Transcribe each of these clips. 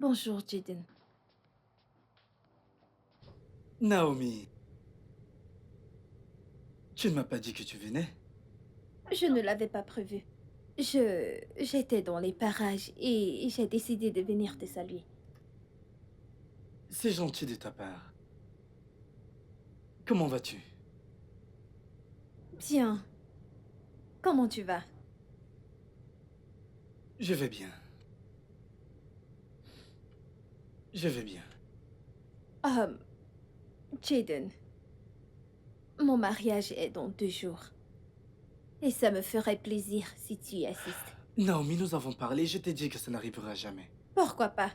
Bonjour, Jaden. Naomi, tu ne m'as pas dit que tu venais? Je ne l'avais pas prévu. J'étais dans les parages et j'ai décidé de venir te saluer. C'est gentil de ta part. Comment vas-tu? Bien. Comment tu vas? Je vais bien. Je vais bien. Um, Jaden, mon mariage est dans 2 jours. Et ça me ferait plaisir si tu y assistes. Naomi, nous avons parlé, je t'ai dit que ça n'arrivera jamais. Pourquoi pas?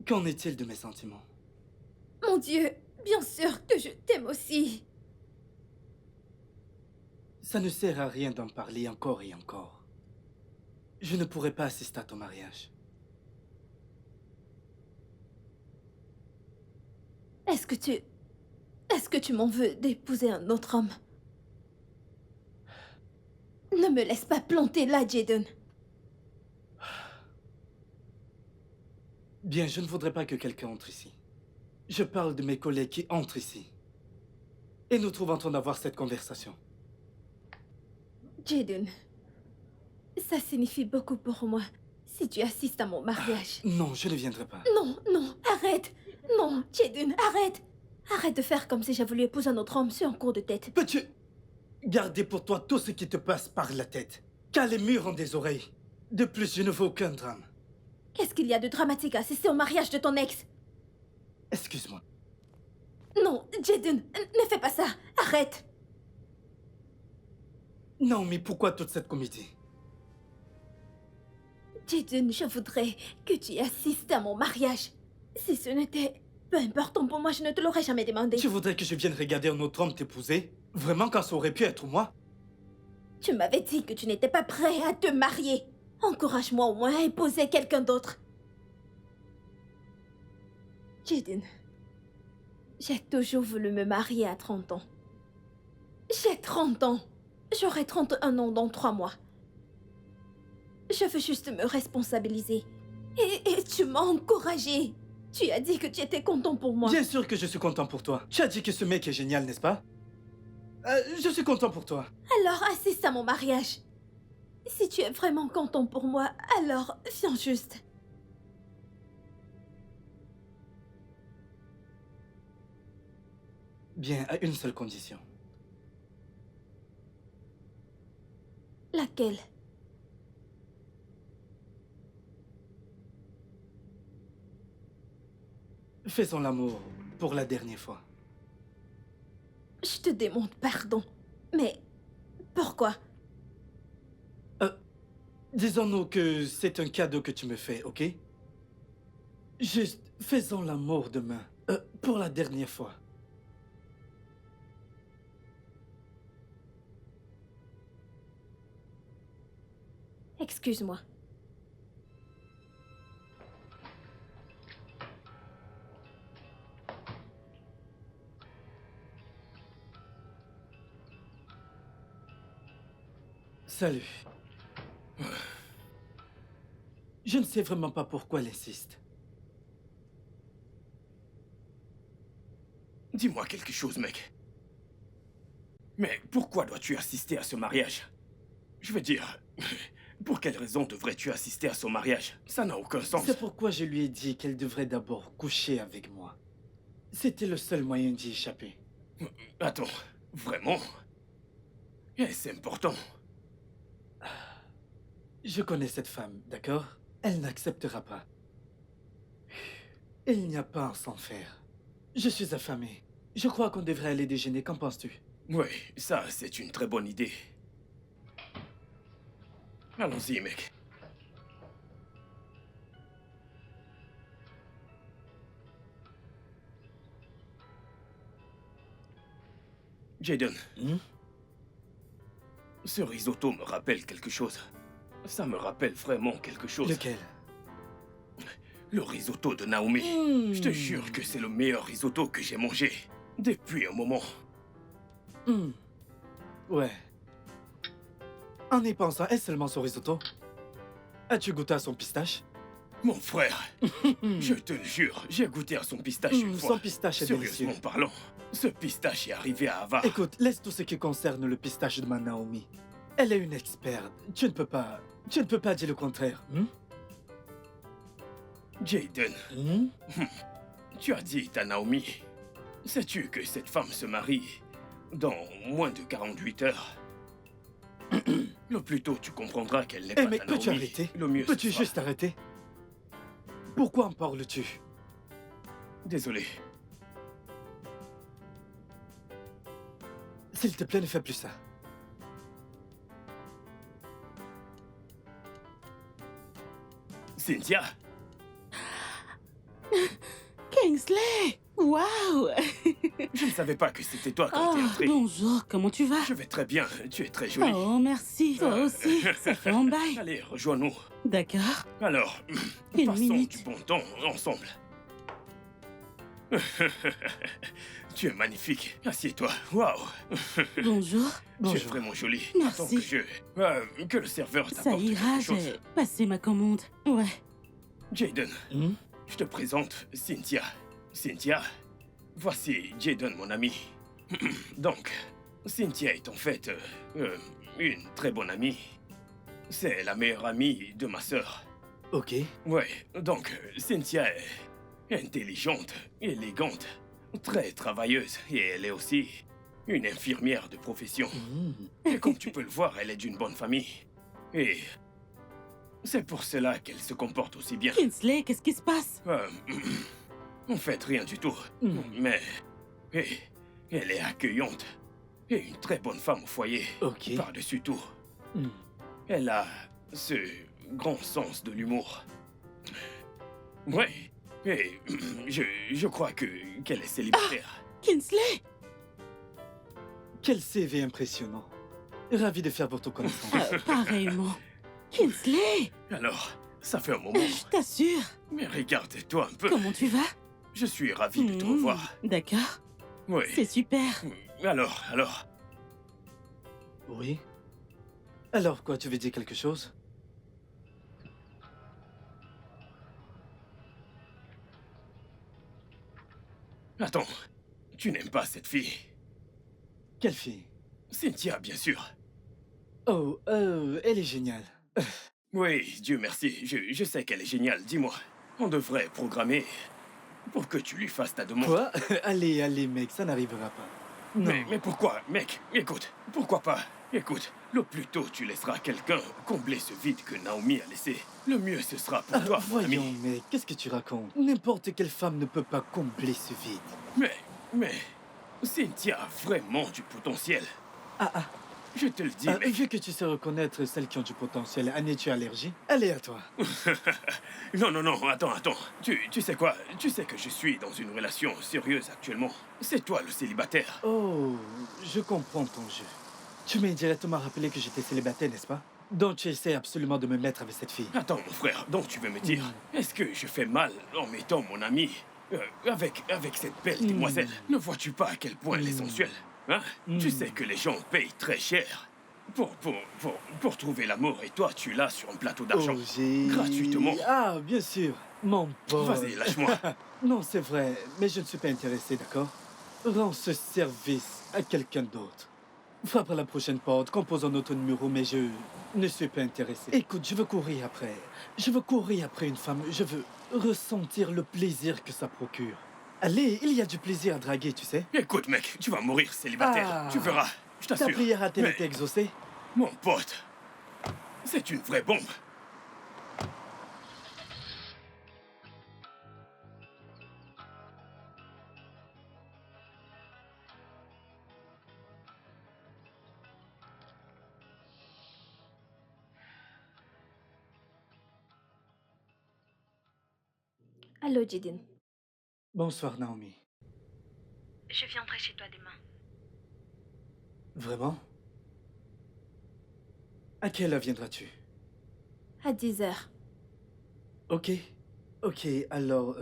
Qu'en est-il de mes sentiments? Mon Dieu, bien sûr que je t'aime aussi. Ça ne sert à rien d'en parler encore et encore. Je ne pourrai pas assister à ton mariage. Est-ce que tu... Est-ce que tu m'en veux d'épouser un autre homme? Ne me laisse pas planter là, Jaden. Bien, je ne voudrais pas que quelqu'un entre ici. Je parle de mes collègues qui entrent ici. Et nous trouvons en train d'avoir cette conversation. Jaden, ça signifie beaucoup pour moi si tu assistes à mon mariage. Non, je ne viendrai pas. Non, non, arrête. Non, Jaden, arrête. Arrête de faire comme si j'ai voulu épouser un autre homme, c'est un coup de tête. Peux-tu garder pour toi tout ce qui te passe par la tête? Car les murs ont des oreilles. De plus, je ne veux aucun drame. Qu'est-ce qu'il y a de dramatique à assister au mariage de ton ex? Excuse-moi. Non, Jaden, ne fais pas ça. Arrête. Non, mais pourquoi toute cette comédie? Jaden, je voudrais que tu assistes à mon mariage. Si ce n'était peu important pour moi, je ne te l'aurais jamais demandé. Tu voudrais que je vienne regarder un autre homme t'épouser? Vraiment, quand ça aurait pu être moi? Tu m'avais dit que tu n'étais pas prêt à te marier. Encourage-moi au moins à épouser quelqu'un d'autre. Jaden, j'ai toujours voulu me marier à 30 ans. J'ai 30 ans. J'aurai 31 ans dans 3 mois. Je veux juste me responsabiliser. Et tu m'as encouragée. Tu as dit que tu étais content pour moi. Bien sûr que je suis content pour toi. Tu as dit que ce mec est génial, n'est-ce pas? Je suis content pour toi. Alors assiste à mon mariage. Si tu es vraiment content pour moi, alors viens juste. Bien, à une seule condition. Laquelle? Faisons l'amour pour la dernière fois. Je te demande pardon. Mais pourquoi? Disons-nous que c'est un cadeau que tu me fais, ok? Juste, faisons l'amour demain. Pour la dernière fois. Excuse-moi. Salut. Je ne sais vraiment pas pourquoi elle insiste. Dis-moi quelque chose, mec. Mais pourquoi dois-tu assister à ce mariage? Je veux dire, pour quelle raison devrais-tu assister à son mariage? Ça n'a aucun sens. C'est pourquoi je lui ai dit qu'elle devrait d'abord coucher avec moi. C'était le seul moyen d'y échapper. Attends, vraiment? Est-ce important? Je connais cette femme, d'accord? Elle n'acceptera pas. Il n'y a pas à s'en faire. Je suis affamé. Je crois qu'on devrait aller déjeuner, qu'en penses-tu? Oui, ça, c'est une très bonne idée. Allons-y, mec. Jaden, ce risotto me rappelle quelque chose. Ça me rappelle vraiment quelque chose. Lequel? Le risotto de Naomi. Je te jure que c'est le meilleur risotto que j'ai mangé depuis un moment. Ouais. En y pensant, est-ce seulement son risotto? As-tu goûté à son pistache? Mon frère, je te le jure, j'ai goûté à son pistache une fois. Son pistache est délicieux. Sérieusement parlant, ce pistache est arrivé à Ava. Écoute, laisse tout ce qui concerne le pistache de ma Naomi. Elle est une experte. Tu ne peux pas dire le contraire. Jaden, tu as dit à Naomi, sais-tu que cette femme se marie dans moins de 48 heures? Le plus tôt tu comprendras qu'elle n'est Eh pas mais ta peux-tu Naomi, arrêter? le mieux ce Peux-tu sera. juste arrêter? Pourquoi en parles-tu? Désolé. S'il te plaît, ne fais plus ça. Cynthia, Kingsley! Waouh! je ne savais pas que c'était toi quand Oh, t'es entré. bonjour, comment tu vas? Je vais très bien, tu es très jolie. Oh, merci. Toi aussi, ça fait un bail. Allez, rejoins-nous. D'accord. Alors, Une passons minute. du bon temps ensemble. Tu es magnifique. Assieds-toi. Waouh. Bonjour. Tu es Bonjour. vraiment jolie. Merci. Attends que le serveur Ça t'apporte ira, quelque chose. j'ai passé ma commande. Ouais. Jaden, je te présente Cynthia. Cynthia, voici Jaden, mon ami. Donc, Cynthia est en fait une très bonne amie. C'est la meilleure amie de ma sœur. Ok. Ouais, donc Cynthia est intelligente, élégante, très travailleuse et elle est aussi une infirmière de profession. Et comme tu peux le voir, elle est d'une bonne famille. Et c'est pour cela qu'elle se comporte aussi bien. Kingsley, qu'est-ce qui se passe? En fait, rien du tout. Mais elle est accueillante et une très bonne femme au foyer. Ok. Par-dessus tout. Hmm. Elle a ce grand sens de l'humour. Ouais. Et je crois qu'elle est célibataire. Kingsley! Quel CV impressionnant. Ravi de faire votre connaissance. Pareillement. Kingsley! Alors, ça fait un moment. Je t'assure. Mais regarde-toi un peu. Comment tu vas? Je suis ravi de te Hmm, revoir. D'accord. Oui. C'est super. Alors. Oui. Alors quoi, tu veux dire quelque chose? Attends. Tu n'aimes pas cette fille? Quelle fille? Cynthia, bien sûr. Oh, elle est géniale. Oui, Dieu merci. Je sais qu'elle est géniale. Dis-moi, on devrait programmer pour que tu lui fasses ta demande. Quoi? Allez, mec, ça n'arrivera pas. Non. Mais pourquoi, mec? Écoute, pourquoi pas? Écoute, le plus tôt tu laisseras quelqu'un combler ce vide que Naomi a laissé, le mieux ce sera pour toi, mon ami. Voyons, mec, qu'est-ce que tu racontes? N'importe quelle femme ne peut pas combler ce vide. Mais, Cynthia a vraiment du potentiel. Ah, Je te le dis, mec. vu que tu sais reconnaître celles qui ont du potentiel, en es-tu allergie? Allez, à toi. Non, attends. Tu sais quoi? Tu sais que je suis dans une relation sérieuse actuellement. C'est toi le célibataire. Oh, je comprends ton jeu. Tu m'as directement rappelé que j'étais célibataire, n'est-ce pas? Donc tu essaies absolument de me mettre avec cette fille. Attends, mon frère, donc tu veux me dire, est-ce que je fais mal en mettant mon ami avec cette belle demoiselle? Ne vois-tu pas à quel point elle est sensuelle? Hein? Tu sais que les gens payent très cher pour trouver l'amour et toi, tu l'as sur un plateau d'argent. Gratuitement. Ah, bien sûr. Mon pote. Vas-y, lâche-moi. Non, c'est vrai, mais je ne suis pas intéressé, d'accord? Rends ce service à quelqu'un d'autre. Frappe à la prochaine porte, compose un autre numéro, mais je ne suis pas intéressé. Écoute, je veux courir après. Je veux courir après une femme. Je veux ressentir le plaisir que ça procure. Allez, il y a du plaisir à draguer, tu sais. Écoute, mec, tu vas mourir célibataire. Ah. Tu verras, je Ta t'assure. prière a-t-elle Mais, été exaucée? mon pote, c'est une vraie bombe. Allô, Jaden. Bonsoir, Naomi. Je viendrai chez toi demain. Vraiment? À quelle heure viendras-tu? À 10 heures. Ok, alors...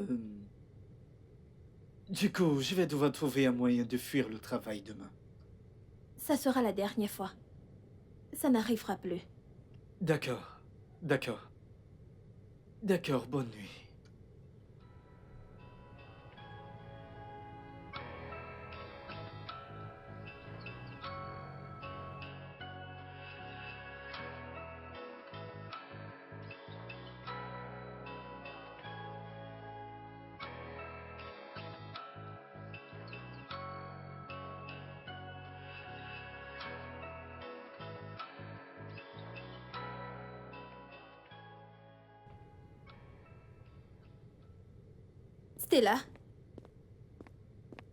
Du coup, je vais devoir trouver un moyen de fuir le travail demain. Ça sera la dernière fois. Ça n'arrivera plus. D'accord. D'accord, bonne nuit. Stella,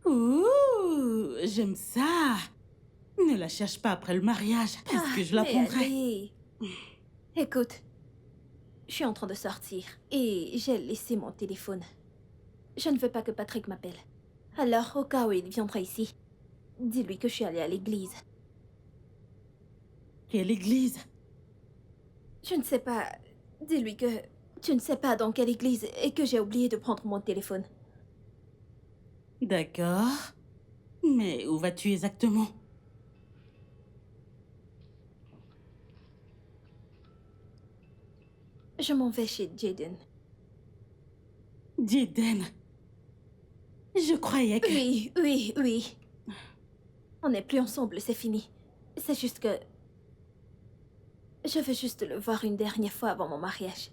Ouh, j'aime ça. Ne la cherche pas après le mariage. Est-ce que je la mais prendrai? allez. Écoute, je suis en train de sortir et j'ai laissé mon téléphone. Je ne veux pas que Patrick m'appelle. Alors, au cas où il viendra ici, dis-lui que je suis allée à l'église. Quelle église? Je ne sais pas. Dis-lui que tu ne sais pas dans quelle église et que j'ai oublié de prendre mon téléphone. D'accord. Mais où vas-tu exactement? Je m'en vais chez Jaden. Jaden. Je croyais que... Oui, oui, oui. On n'est plus ensemble, c'est fini. C'est juste que... Je veux juste le voir une dernière fois avant mon mariage.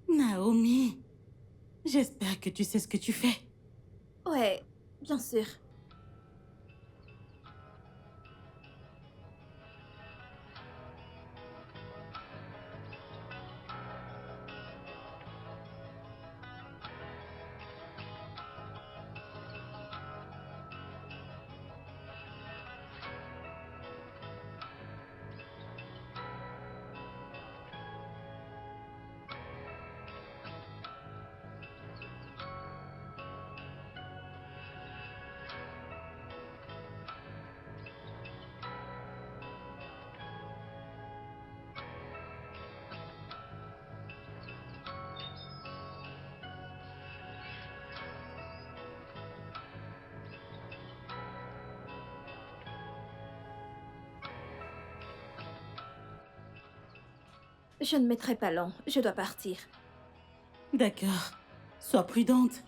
Naomi, j'espère que tu sais ce que tu fais. Ouais, bien sûr. Je ne mettrai pas long, je dois partir. D'accord. Sois prudente.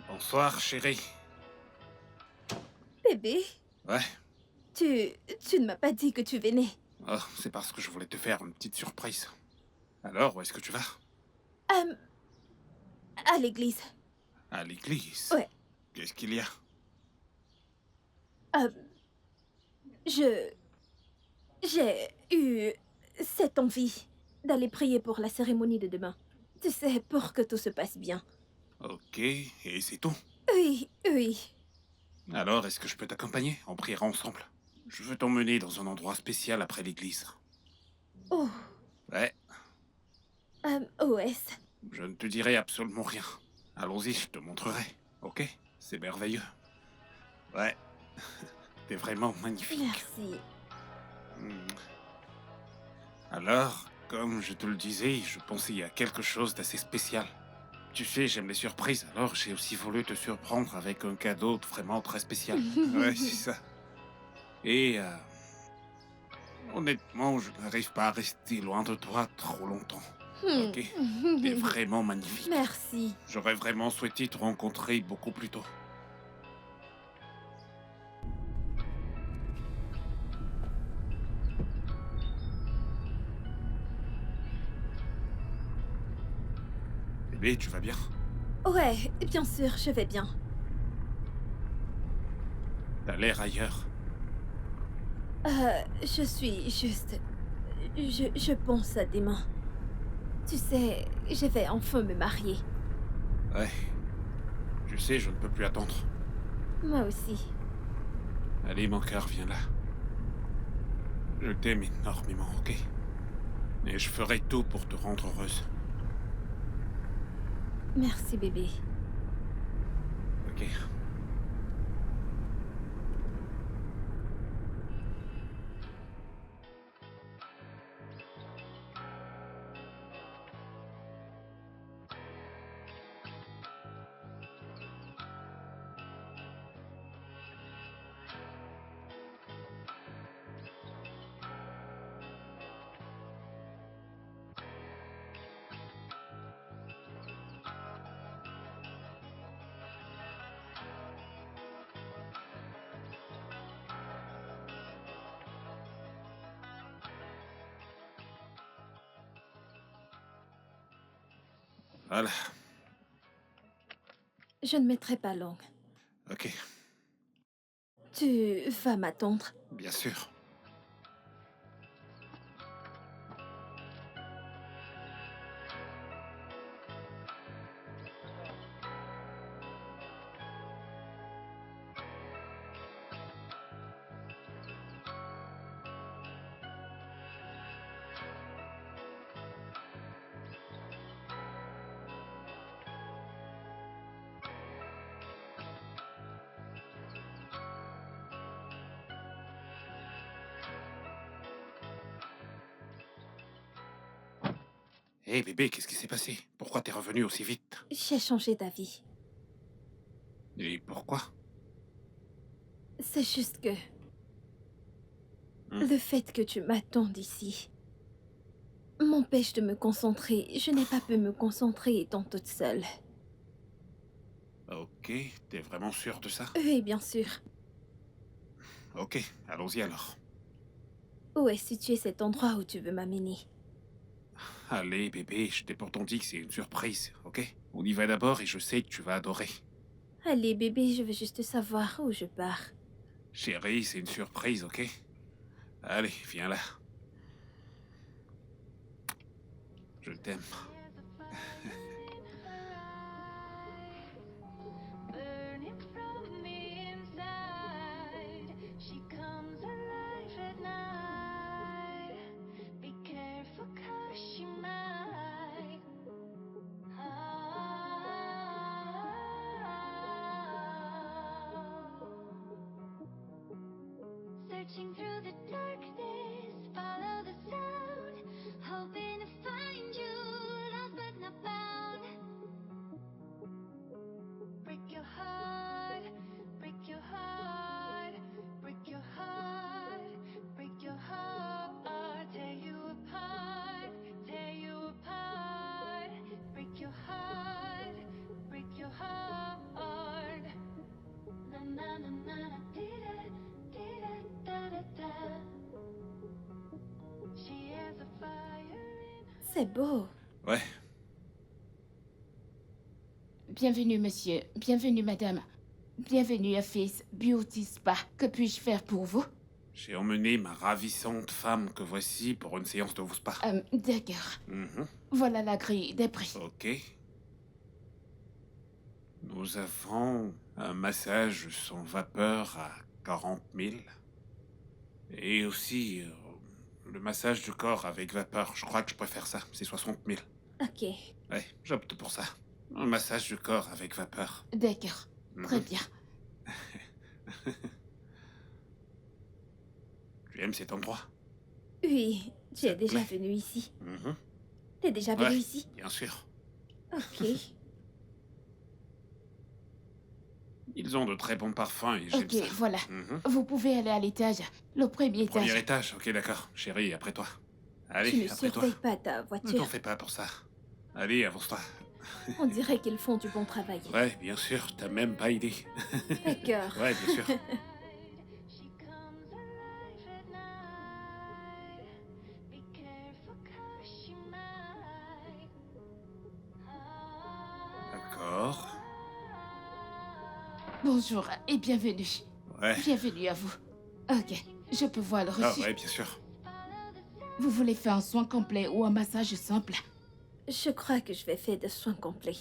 Bonsoir, chérie. Bébé, Ouais. tu ne m'as pas dit que tu venais. Oh, c'est parce que je voulais te faire une petite surprise. Alors, où est-ce que tu vas? Euh, à l'église. À l'église. Ouais. Qu'est-ce qu'il y a? Euh, je... J'ai eu cette envie d'aller prier pour la cérémonie de demain. Tu sais, pour que tout se passe bien. Ok, et c'est tout. Oui, oui. Alors, est-ce que je peux t'accompagner? On priera ensemble. Je veux t'emmener dans un endroit spécial après l'église. Oh, Ouais, OS. je ne te dirai absolument rien. Allons-y, je te montrerai. Ok? C'est merveilleux. Ouais. T'es vraiment magnifique. Merci. Hmm. Alors, comme je te le disais, je pensais à quelque chose d'assez spécial. Tu sais, j'aime les surprises, alors j'ai aussi voulu te surprendre avec un cadeau vraiment très spécial. Ouais, c'est ça. Et honnêtement, je n'arrive pas à rester loin de toi trop longtemps. Ok? T'es vraiment magnifique. Merci. J'aurais vraiment souhaité te rencontrer beaucoup plus tôt. Bébé, tu vas bien? Ouais, bien sûr, je vais bien. T'as l'air ailleurs. Je suis juste... Je pense à demain. Tu sais, je vais enfin me marier. Ouais. Tu sais, je ne peux plus attendre. Moi aussi. Allez, mon cœur, viens là. Je t'aime énormément, ok? Et je ferai tout pour te rendre heureuse. Merci, bébé. Ok. Voilà. Je ne mettrai pas longue. Ok, Tu vas m'attendre. bien sûr. Hé bébé, qu'est-ce qui s'est passé? Pourquoi t'es revenu aussi vite? J'ai changé d'avis. Et pourquoi? C'est juste que... Hmm. Le fait que tu m'attendes ici m'empêche de me concentrer. Je n'ai pas pu me concentrer étant toute seule. Ok, t'es vraiment sûr de ça? Oui, bien sûr. Ok, allons-y alors. Où est situé cet endroit où tu veux m'amener? Allez bébé, je t'ai pourtant dit que c'est une surprise, ok? On y va d'abord et je sais que tu vas adorer. Allez, bébé, je veux juste savoir où je pars. Chérie, c'est une surprise, ok? Allez, viens là. Je t'aime. Burning from the inside, she comes alive at night. Be careful 'cause she might. Searching through the darkness, follow the sound, hoping to find you, lost but not found. Break your heart, break your heart, break your heart, break your heart, tear you apart, tear you apart. Break your heart, break your heart. Na na na na na, dee da da da da. She has a fire in her. C'est beau. Ouais, Bienvenue, monsieur. Bienvenue, madame. Bienvenue à Face Beauty Spa. Que puis-je faire pour vous? j'ai emmené ma ravissante femme que voici pour une séance de vos spa. D'accord. Mhm. Voilà la grille des prix. Ok. Nous avons un massage sans vapeur à 40 000. Et aussi le massage du corps avec vapeur. Je crois que je préfère ça. C'est 60 000. Ok. Ouais, j'opte pour ça. Un massage du corps avec vapeur. D'accord. Très Mhm. bien. Tu aimes cet endroit? Oui, tu es Ça te déjà plaît? venu ici. Mhm. T'es déjà venu Ouais, ici? bien sûr. Ok. Ils ont de très bons parfums et j'aime Ok, ça. voilà. Mhm. Vous pouvez aller à l'étage. Le premier étage. Premier étage, ok d'accord. Chérie, après toi. Tu Allez, ne après toi. surveilles pas ta Ne t'en voiture. fais pas pour ça. Allez, avance-toi. On dirait qu'ils font du bon travail. Ouais, bien sûr, t'as même pas idée. D'accord. Ouais, bien sûr. She comes alive at night. Be careful 'cause she might. D'accord. Bonjour et bienvenue. Ouais. Bienvenue à vous. Ok, je peux voir le Ah reçu. ouais, bien sûr. Vous voulez faire un soin complet ou un massage simple? Je crois que je vais faire des soins complets.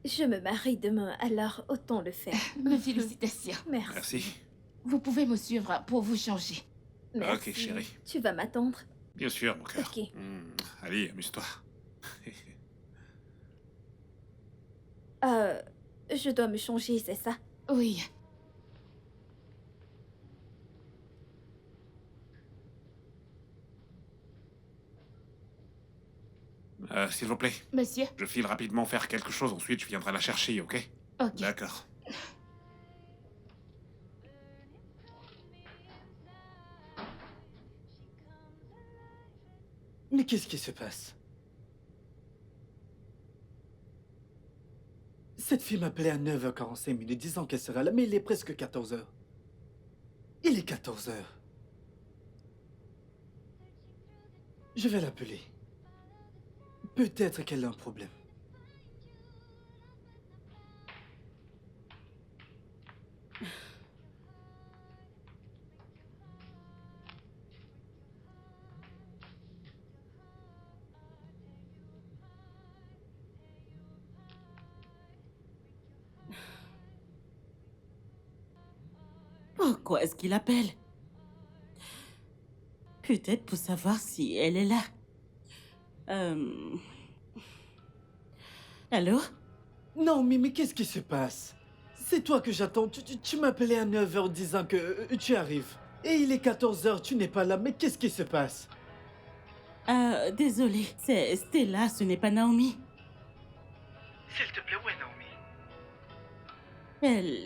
Je me marie demain, alors autant le faire. Mes félicitations. Merci. Merci. Vous pouvez me suivre pour vous changer. Merci. Ok, chérie. Tu vas m'attendre? Bien sûr, mon cœur. Ok. Allez, amuse-toi. Je dois me changer, c'est ça? Oui. S'il vous plaît, Monsieur? je file rapidement faire quelque chose, ensuite je viendrai la chercher, ok? Ok. D'accord. Mais qu'est-ce qui se passe? Cette fille m'appelait à 9h45 minutes disant qu'elle sera là, mais il est presque 14h. Il est 14h. Je vais l'appeler. Peut-être qu'elle a un problème. Pourquoi est-ce qu'il appelle? Peut-être pour savoir si elle est là. Allô? Naomi, mais qu'est-ce qui se passe? C'est toi que j'attends. Tu m'appelais à 9h disant que tu arrives. Et il est 14h, tu n'es pas là. Mais qu'est-ce qui se passe? Désolée. C'est Stella, ce n'est pas Naomi. S'il te plaît, où est Naomi?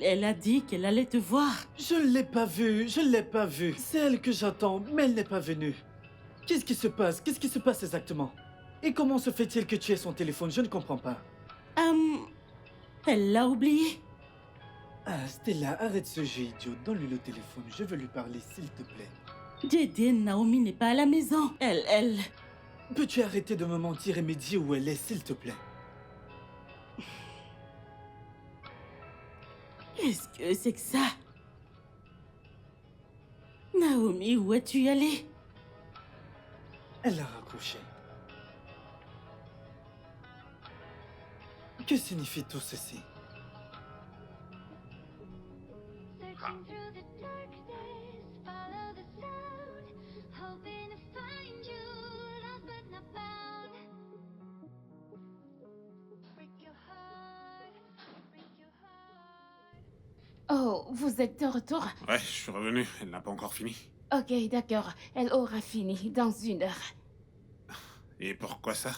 Elle a dit qu'elle allait te voir. Je ne l'ai pas vue, je ne l'ai pas vue. C'est elle que j'attends, mais elle n'est pas venue. Qu'est-ce qui se passe? Qu'est-ce qui se passe exactement? Et comment se fait-il que tu aies son téléphone? Je ne comprends pas. Elle l'a oublié. Ah, Stella, arrête ce jeu idiot. Donne-lui le téléphone. Je veux lui parler, s'il te plaît. Jaden, Naomi n'est pas à la maison. Elle... Peux-tu arrêter de me mentir et me dire où elle est, s'il te plaît? Qu'est-ce que c'est que ça? Naomi, où es-tu allée? Elle a raccroché. Que signifie tout ceci? Searching through the darkness, follow the sound, hoping to find you, lost but not found. Break your heart, break your heart. Oh, vous êtes de retour? Ouais, je suis revenu. Elle n'a pas encore fini. Ok, d'accord. Elle aura fini dans 1 heure. Et pourquoi ça?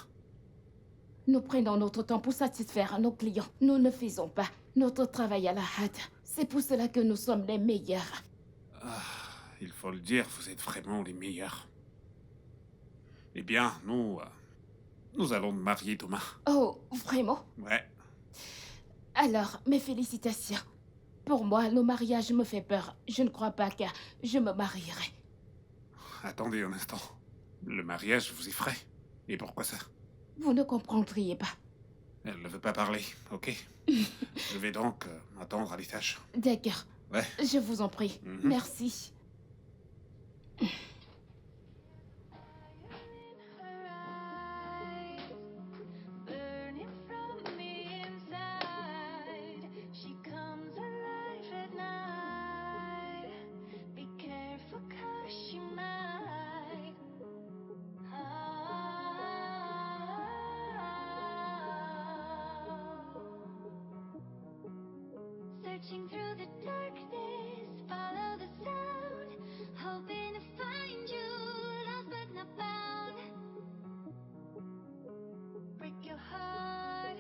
Nous prenons notre temps pour satisfaire nos clients. Nous ne faisons pas notre travail à la hâte. C'est pour cela que nous sommes les meilleurs. Ah, il faut le dire, vous êtes vraiment les meilleurs. Eh bien, nous allons marier Thomas. Oh, vraiment? Ouais. Alors, mes félicitations. Pour moi, le mariage me fait peur. Je ne crois pas que je me marierai. Attendez un instant. Le mariage vous effraie. Et pourquoi ça? Vous ne comprendriez pas. Elle ne veut pas parler, ok? Je vais donc attendre à l'étage. D'accord. Ouais. Je vous en prie. Mhm. Merci. Burning from the inside, she comes alive at night. Be careful 'cause she might. Searching through the darkness, follow the sound, hoping to find you, lost but not found. Break your heart,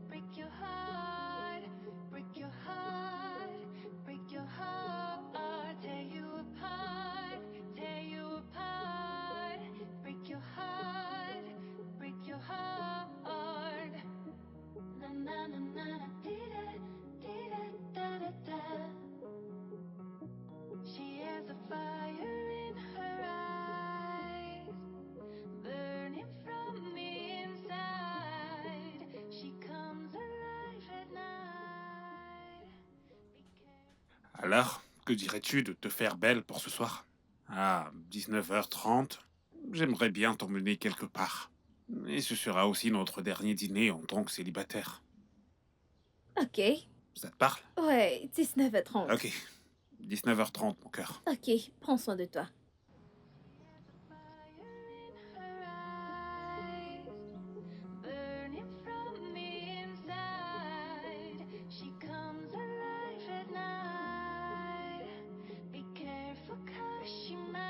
break your heart, break your heart, break your heart, tear you apart, tear you apart. Break your heart, break your heart. Na na na na na, dee da da da. She has a fire in her eyes, burning from the inside. She comes alive at night. Alors, que dirais-tu de te faire belle pour ce soir? À 19h30, j'aimerais bien t'emmener quelque part. Et ce sera aussi notre dernier dîner en tant que célibataire. Ok. Ça te parle? Ouais, 19h30. Ok. 19h30, mon cœur. Ok, prends soin de toi. Burning from the inside, she comes alive at night. Be careful 'cause she might.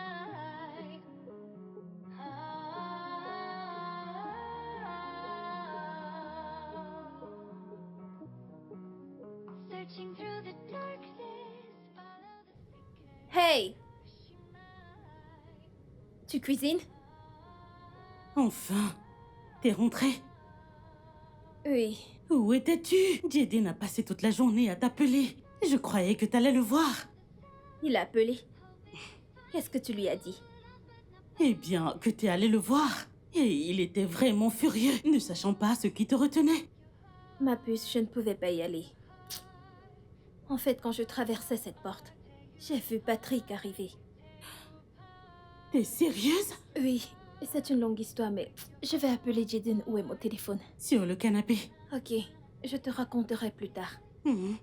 Searching through the darkness, follow the Hey, she might. tu cuisines? Enfin, t'es rentrée? Oui. Où étais-tu? Jaden a passé toute la journée à t'appeler. Je croyais que t'allais le voir. Il a appelé. Qu'est-ce que tu lui as dit? Eh bien, que t'es allé le voir. Et il était vraiment furieux, ne sachant pas ce qui te retenait. Ma puce, je ne pouvais pas y aller. En fait, quand je traversais cette porte, j'ai vu Patrick arriver. T'es sérieuse? Oui, c'est une longue histoire, mais je vais appeler Jaden. Où est mon téléphone? Sur le canapé. Ok, je te raconterai plus tard. Mhm.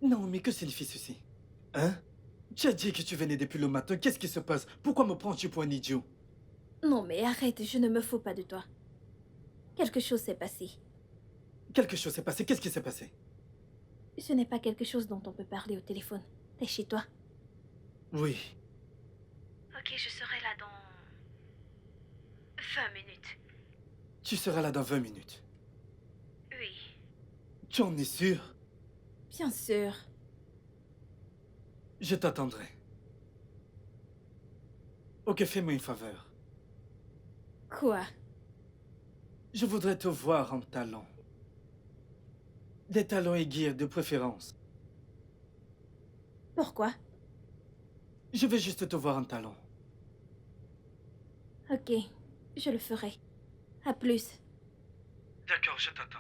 Non, mais que signifie ceci? Hein? Tu as dit que tu venais depuis le matin. Qu'est-ce qui se passe? Pourquoi me prends-tu pour un idiot? Non, mais arrête, je ne me fous pas de toi. Quelque chose s'est passé. Quelque chose s'est passé. Qu'est-ce qui s'est passé? Ce n'est pas quelque chose dont on peut parler au téléphone. T'es chez toi? Oui. Ok, je serai là dans 20 minutes. Tu seras là dans 20 minutes. Oui. Tu en es sûr? Bien sûr. Je t'attendrai. Ok, fais-moi une faveur. Quoi? Je voudrais te voir en talons. Des talons aiguilles de préférence. Pourquoi? Je veux juste te voir en talons. Ok, je le ferai. À plus. D'accord, je t'attends.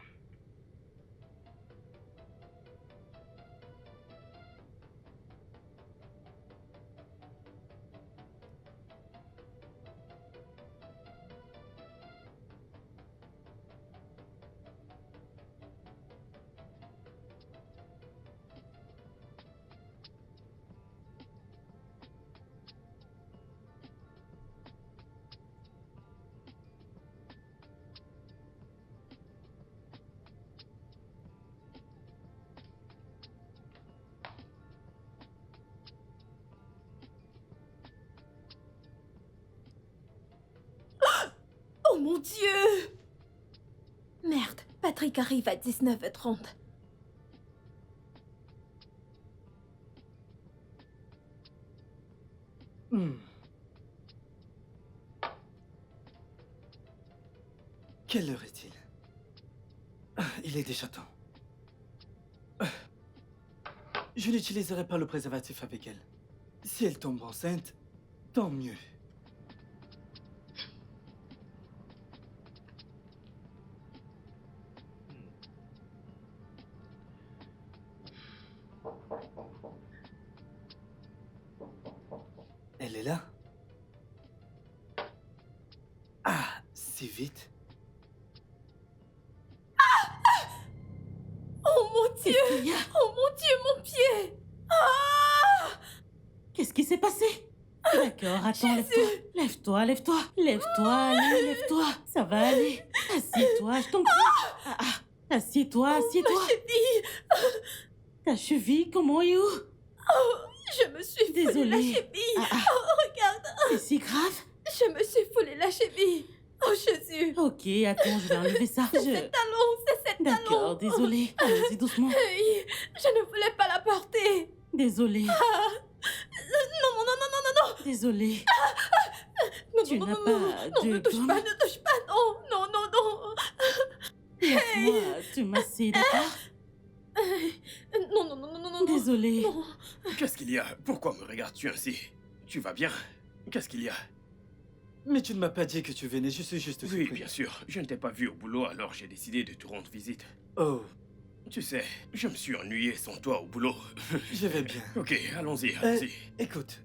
Oh mon Dieu! Merde, Patrick arrive à 19h30. Quelle heure est-il? Il est déjà temps. Je n'utiliserai pas le préservatif avec elle. Si elle tombe enceinte, tant mieux. Elle est là? Ah, si vite? Oh mon Dieu! Qu'est-ce qu'il y a? Oh mon Dieu, mon pied! Ah! Qu'est-ce qui s'est passé? D'accord, attends, lève-toi. Lève-toi, lève-toi. Lève-toi, allez, lève-toi. Ça va aller. Assieds-toi, je t'en prie. Ah, ah. Assieds-toi, assieds-toi. Ma cheville! Ta cheville, comment est où? Je me suis foulé la Désolée. cheville! Ah, ah. Oh, regarde! C'est si grave? Je me suis foulé la cheville! Oh, Jésus! Ok, attends, je vais enlever ça. C'est cette talon! C'est cette talon! D'accord, désolée. Allons-y doucement. Hey, je ne voulais pas la porter! Désolée. Non, non, non, non, non, non, non! Désolée. Non, Tu non, n'as non, pas non, de ne touche gomme? pas, ne touche pas, non, non, non, non! Laisse-moi te masser, d'accord? Non, non, non, non, non, non! Désolée. Non. Qu'est-ce qu'il y a? Pourquoi me regardes-tu ainsi? Tu vas bien? Qu'est-ce qu'il y a? Mais tu ne m'as pas dit que tu venais, je suis juste Oui, surpris. bien sûr. Je ne t'ai pas vu au boulot, alors j'ai décidé de te rendre visite. Oh, Tu sais, je me suis ennuyé sans toi au boulot. je vais bien. Ok, allons-y, allons-y. Écoute,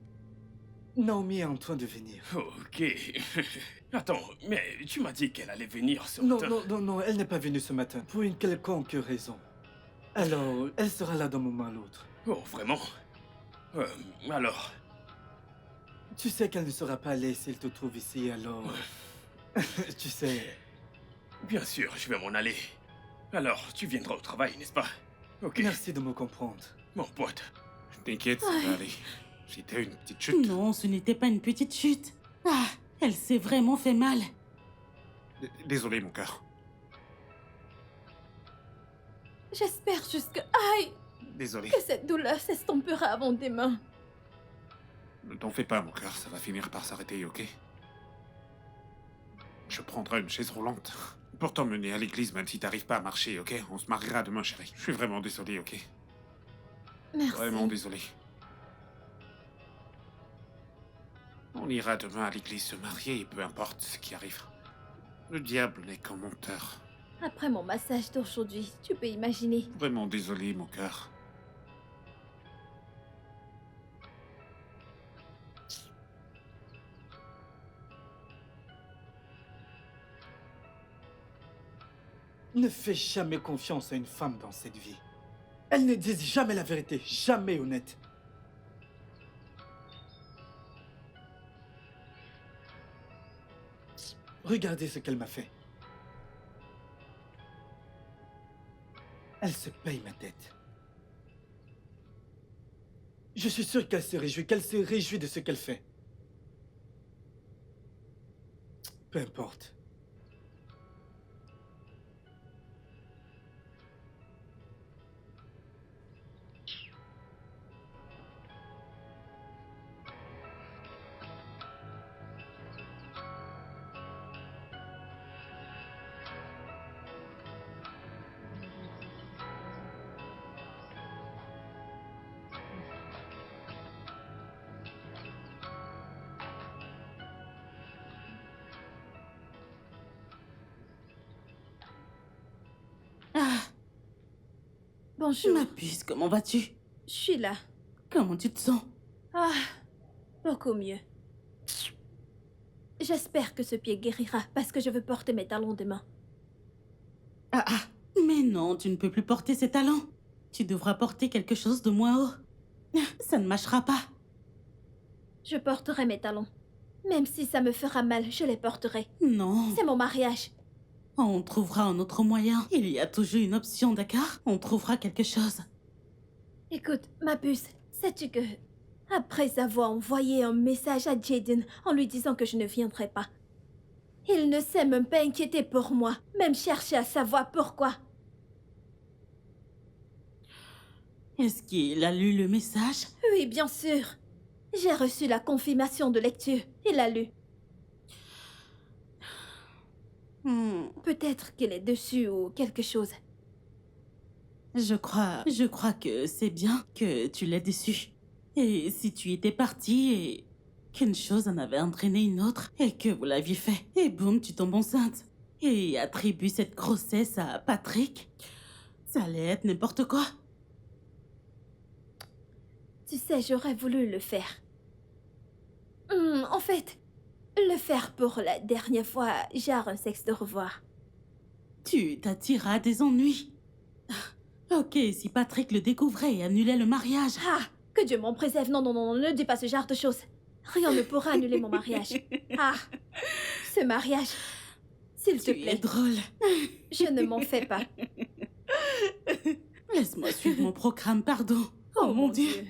Naomi est en train de venir. Ok. Attends, mais tu m'as dit qu'elle allait venir ce Non, matin. non, non, non, elle n'est pas venue ce matin, pour une quelconque raison. Alors, elle sera là d'un moment à l'autre. Oh, vraiment? Alors, Tu sais qu'elle ne sera pas laisse s'il te trouve ici, alors... tu sais... bien sûr, je vais m'en aller. Alors, tu viendras au travail, n'est-ce pas? Ok, Merci de me comprendre. mon pote. T'inquiète, ça va aller. C'était une petite chute. Non, ce n'était pas une petite chute. Ah, elle s'est vraiment fait mal. Désolé, mon cœur. J'espère juste que... Aïe! Désolé. Que cette douleur s'estompera avant demain. Ne t'en fais pas, mon cœur, ça va finir par s'arrêter, ok? Je prendrai une chaise roulante. pour t'emmener à l'église, même si t'arrives pas à marcher, ok? On se mariera demain, chérie. Je suis vraiment désolé, ok? Merci. Vraiment désolé. On ira demain à l'église se marier et peu importe ce qui arrive. Le diable n'est qu'un menteur. Après mon massage d'aujourd'hui, tu peux imaginer. Vraiment désolé, mon cœur. Ne fais jamais confiance à une femme dans cette vie. Elles ne disent jamais la vérité, jamais honnête. Regardez ce qu'elle m'a fait. Elle se paye ma tête. Je suis sûr qu'elle se réjouit de ce qu'elle fait. Peu importe. Ah, Bonjour. ma puce, comment vas-tu? Je suis là. Comment tu te sens? Ah, beaucoup mieux. J'espère que ce pied guérira parce que je veux porter mes talons demain. Ah, ah, mais non, tu ne peux plus porter ces talons. Tu devras porter quelque chose de moins haut. Ça ne marchera pas. Je porterai mes talons. Même si ça me fera mal, je les porterai. Non. C'est mon mariage. On trouvera un autre moyen. Il y a toujours une option, d'accord? On trouvera quelque chose. Écoute, ma puce, sais-tu que... Après avoir envoyé un message à Jaden en lui disant que je ne viendrai pas, il ne s'est même pas inquiété pour moi, même chercher à savoir pourquoi. Est-ce qu'il a lu le message? Oui, bien sûr. J'ai reçu la confirmation de lecture. Il a lu. Peut-être qu'il est dessus ou quelque chose. Je crois que c'est bien que tu l'aies déçu. Et si tu étais parti et qu'une chose en avait entraîné une autre et que vous l'aviez fait, et boum, tu tombes enceinte. Et attribue cette grossesse à Patrick, ça allait être n'importe quoi. Tu sais, j'aurais voulu le faire. En fait, le faire pour la dernière fois, genre un sexe de revoir. Tu t'attiras à des ennuis. Ok, si Patrick le découvrait et annulait le mariage. Ah, que Dieu m'en préserve. Non, non, non, ne dis pas ce genre de choses. Rien ne pourra annuler mon mariage. Ah, ce mariage. S'il te Tu plaît, es drôle. je ne m'en fais pas. Laisse-moi suivre mon programme, pardon. Oh, mon Dieu.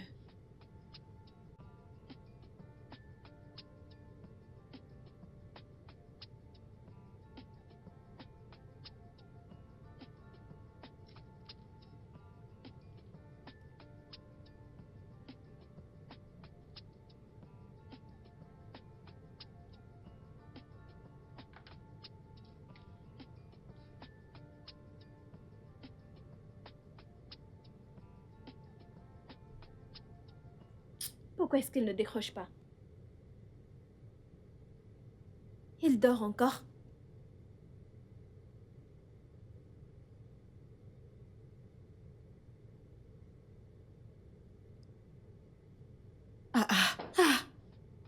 Pourquoi est-ce qu'il ne décroche pas? Il dort encore?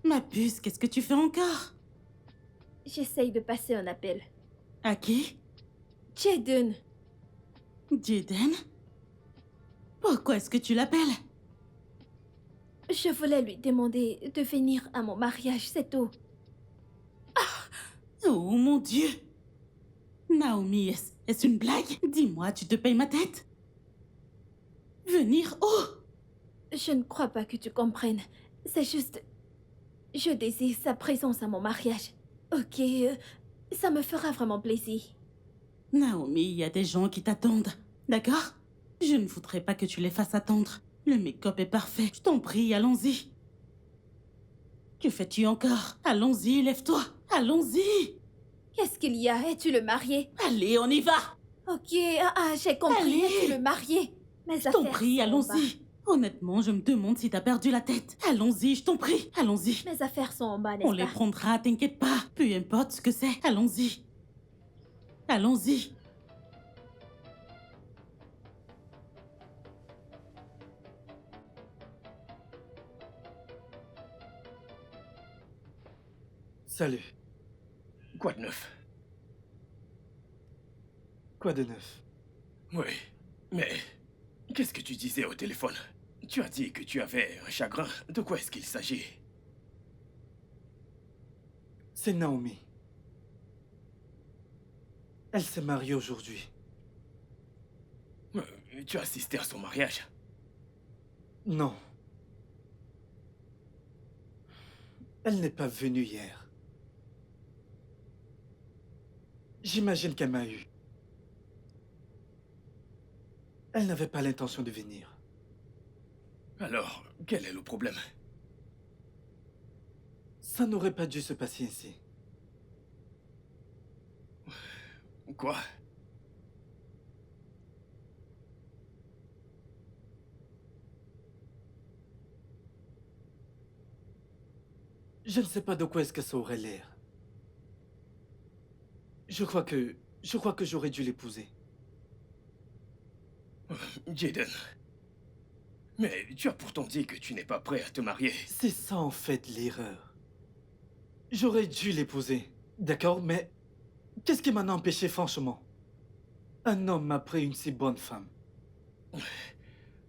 Ma puce, qu'est-ce que tu fais encore? J'essaye de passer un appel. À qui? Jaden, Jaden? Pourquoi est-ce que tu l'appelles? je voulais lui demander de venir à mon mariage, c'est tout. Oh mon Dieu! Naomi, est-ce une blague? Dis-moi, tu te payes ma tête? Venir où? Je ne crois pas que tu comprennes. C'est juste... Je désire sa présence à mon mariage. Ok, ça me fera vraiment plaisir. Naomi, il y a des gens qui t'attendent, d'accord? Je ne voudrais pas que tu les fasses attendre. Le make-up est parfait. Je t'en prie, allons-y. Que fais-tu encore? Allons-y, lève-toi. Allons-y. Qu'est-ce qu'il y a? Es-tu le marié? Allez, on y va. Ok, j'ai compris. Allez. Es-tu le marié? Mes Je t'en affaires prie, sont allons-y. Honnêtement, je me demande si t'as perdu la tête. Allons-y, je t'en prie, allons-y. en bas. Mes affaires sont en bas, On n'est-ce les pas? prendra, t'inquiète pas. Peu importe ce que c'est, allons-y. Allons-y. Salut. Quoi de neuf? Quoi de neuf? Oui, mais qu'est-ce que tu disais au téléphone? Tu as dit que tu avais un chagrin. De quoi est-ce qu'il s'agit? C'est Naomi. Elle s'est mariée aujourd'hui. Tu as assisté à son mariage? Non. Elle n'est pas venue hier. J'imagine qu'elle m'a eu. Elle n'avait pas l'intention de venir. Alors, quel est le problème? Ça n'aurait pas dû se passer ainsi. Quoi? Je ne sais pas de quoi est-ce que ça aurait l'air. Je crois que j'aurais dû l'épouser. Jaden. Mais tu as pourtant dit que tu n'es pas prêt à te marier. C'est ça en fait l'erreur. J'aurais dû l'épouser, d'accord, mais qu'est-ce qui m'en a empêché franchement? Un homme après une si bonne femme.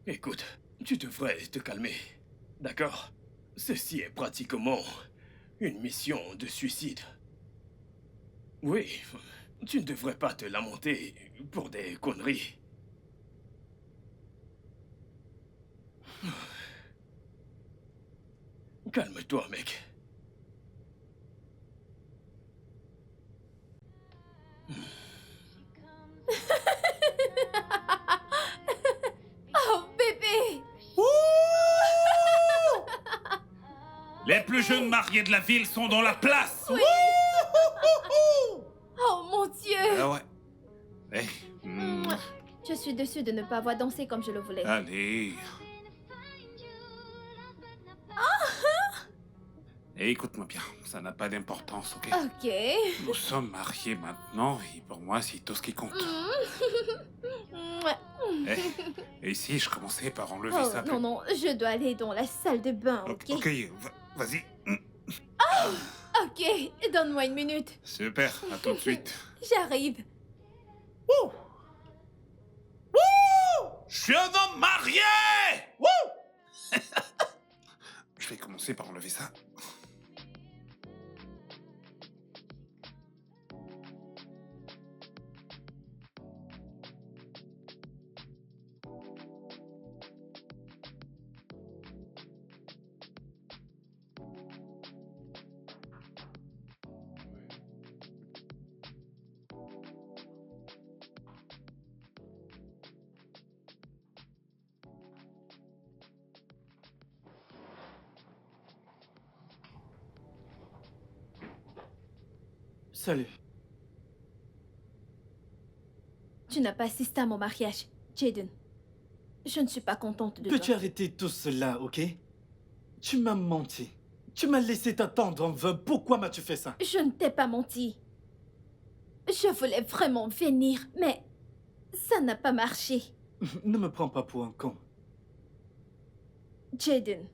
Écoute, tu devrais te calmer. D'accord? Ceci est pratiquement une mission de suicide. Oui, tu ne devrais pas te lamenter pour des conneries. Calme-toi, mec. Oh, bébé! Les plus jeunes mariés de la ville sont dans la place. Oui. Oh, mon Dieu! Ah ouais. Eh, Mouah. Je suis déçue de ne pas avoir dansé comme je le voulais. allez. Et écoute-moi bien, ça n'a pas d'importance, ok? Ok. Nous sommes mariés maintenant et pour moi, c'est tout ce qui compte. Mouah. Et si je commençais par enlever Oh, ça non, non, je dois aller dans la salle de bain, ok? Ok, vas-y. Ok, donne-moi une minute. Super, à tout de suite. J'arrive. Je suis un homme marié. Je vais commencer par enlever ça. Salut. Tu n'as pas assisté à mon mariage, Jaden. Je ne suis pas contente de Peux-tu toi. arrêter tout cela, ok? Tu m'as menti. Tu m'as laissé t'attendre en vain. Pourquoi m'as-tu fait ça? Je ne t'ai pas menti. Je voulais vraiment venir, mais ça n'a pas marché. Ne me prends pas pour un con. Jaden,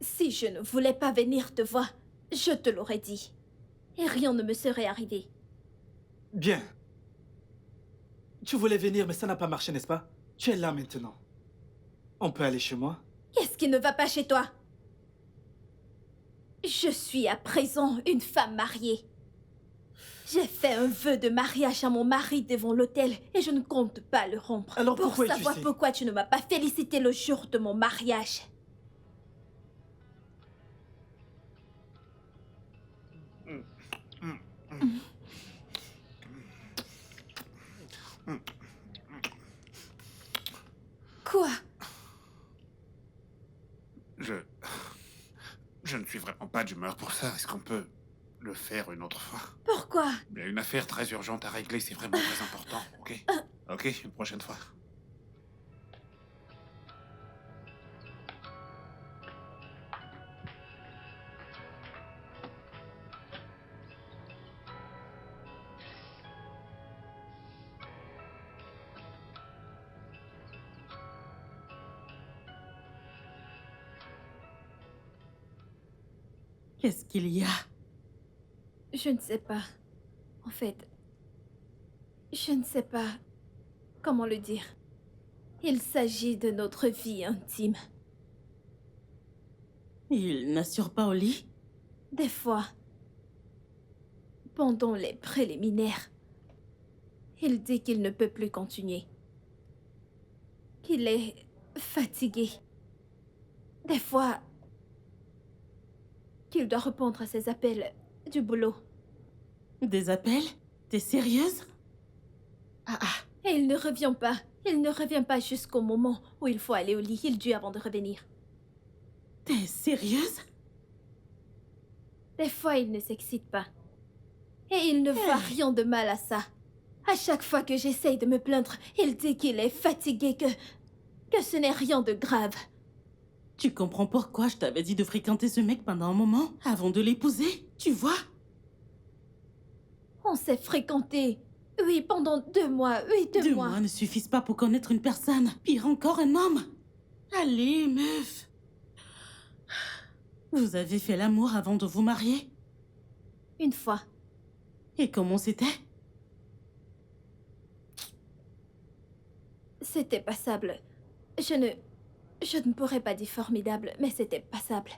si je ne voulais pas venir te voir, je te l'aurais dit. Et rien ne me serait arrivé. Bien. Tu voulais venir, mais ça n'a pas marché, n'est-ce pas? Tu es là maintenant. On peut aller chez moi? Qu'est-ce qui ne va pas chez toi? Je suis à présent une femme mariée. J'ai fait un vœu de mariage à mon mari devant l'hôtel et je ne compte pas le rompre. Alors pour pourquoi es-tu savoir ici? pourquoi tu ne m'as pas félicité le jour de mon mariage. Quoi? Je ne suis vraiment pas d'humeur pour ça. Est-ce qu'on peut le faire une autre fois. Pourquoi? Il y a une affaire très urgente à régler, c'est vraiment très important, ok? Ok, une prochaine fois. Qu'est-ce qu'il y a? Je ne sais pas. En fait, je ne sais pas comment le dire. Il s'agit de notre vie intime. Il n'assure pas au lit? Des fois, pendant les préliminaires, il dit qu'il ne peut plus continuer. Qu'il est fatigué. Des fois, qu'il doit répondre à ses appels du boulot. Des appels? T'es sérieuse? Ah ah, Et il ne revient pas. Il ne revient pas jusqu'au moment où il faut aller au lit. Il dut avant de revenir. t'es sérieuse? Des fois, il ne s'excite pas. Et il ne voit rien de mal à ça. À chaque fois que j'essaye de me plaindre, il dit qu'il est fatigué, que ce n'est rien de grave. Tu comprends pourquoi je t'avais dit de fréquenter ce mec pendant un moment, avant de l'épouser? Tu vois? On s'est fréquenté. Oui, pendant 2 mois. Oui, 2 2 mois. mois ne suffisent pas pour connaître une personne. Pire encore, un homme. Allez, meuf. Vous avez fait l'amour avant de vous marier? Une fois. Et comment c'était? C'était passable. Je ne pourrais pas dire formidable, mais c'était passable.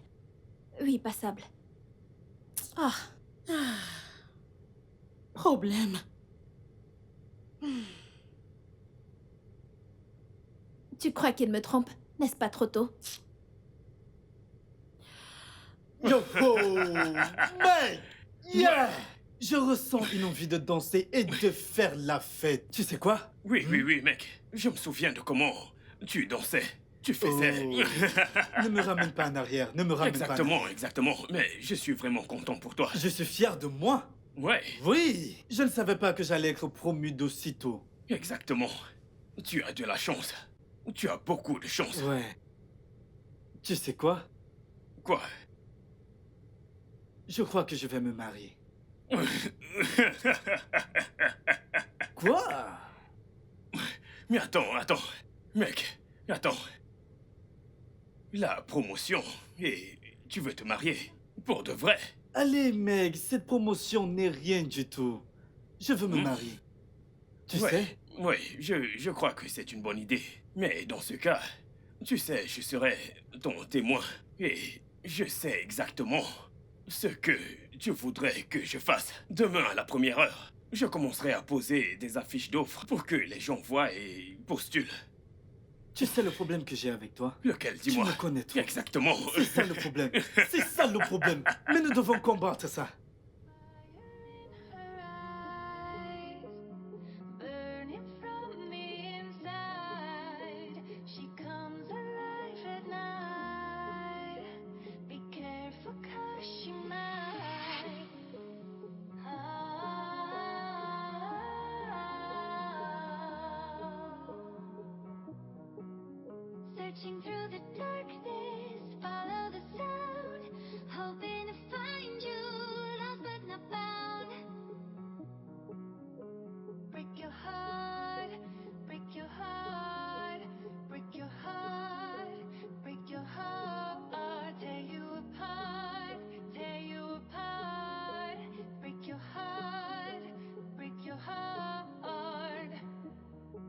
Oui, passable. Ah, Problème. tu crois qu'il me trompe? N'est-ce pas trop tôt? Yo ho! Mec! Yeah! Je ressens une envie de danser et de faire la fête. Tu sais quoi? Oui, oui, oui, mec. Je me souviens de comment tu dansais. Tu faisais... Ne me ramène pas en arrière, ne me ramène pas en Exactement, arrière. exactement. Mais je suis vraiment content pour toi. Je suis fier de moi. Ouais, Oui! Je ne savais pas que j'allais être promu d'aussitôt. exactement. Tu as de la chance. Tu as beaucoup de chance. Ouais. Tu sais quoi? Quoi? Je crois que je vais me marier. Quoi? Mais attends. Mec, attends. La promotion, et tu veux te marier pour de vrai? Allez, mec, cette promotion n'est rien du tout. Je veux me marier. Tu sais? Oui, je crois que c'est une bonne idée. Mais dans ce cas, tu sais, je serai ton témoin. Et je sais exactement ce que tu voudrais que je fasse. Demain, à la première heure, je commencerai à poser des affiches d'offres pour que les gens voient et postulent. Tu sais le problème que j'ai avec toi? Lequel, Tu dis-moi? me connais trop. Exactement. C'est ça le problème. C'est ça le problème. Mais nous devons combattre ça. Burning from the inside, she comes alive at night. Be careful 'cause she might. Searching through the darkness, follow the sound, hoping to find you, lost but not found. Break your heart, break your heart, break your heart, break your heart, tear you apart, tear you apart. Break your heart, break your heart.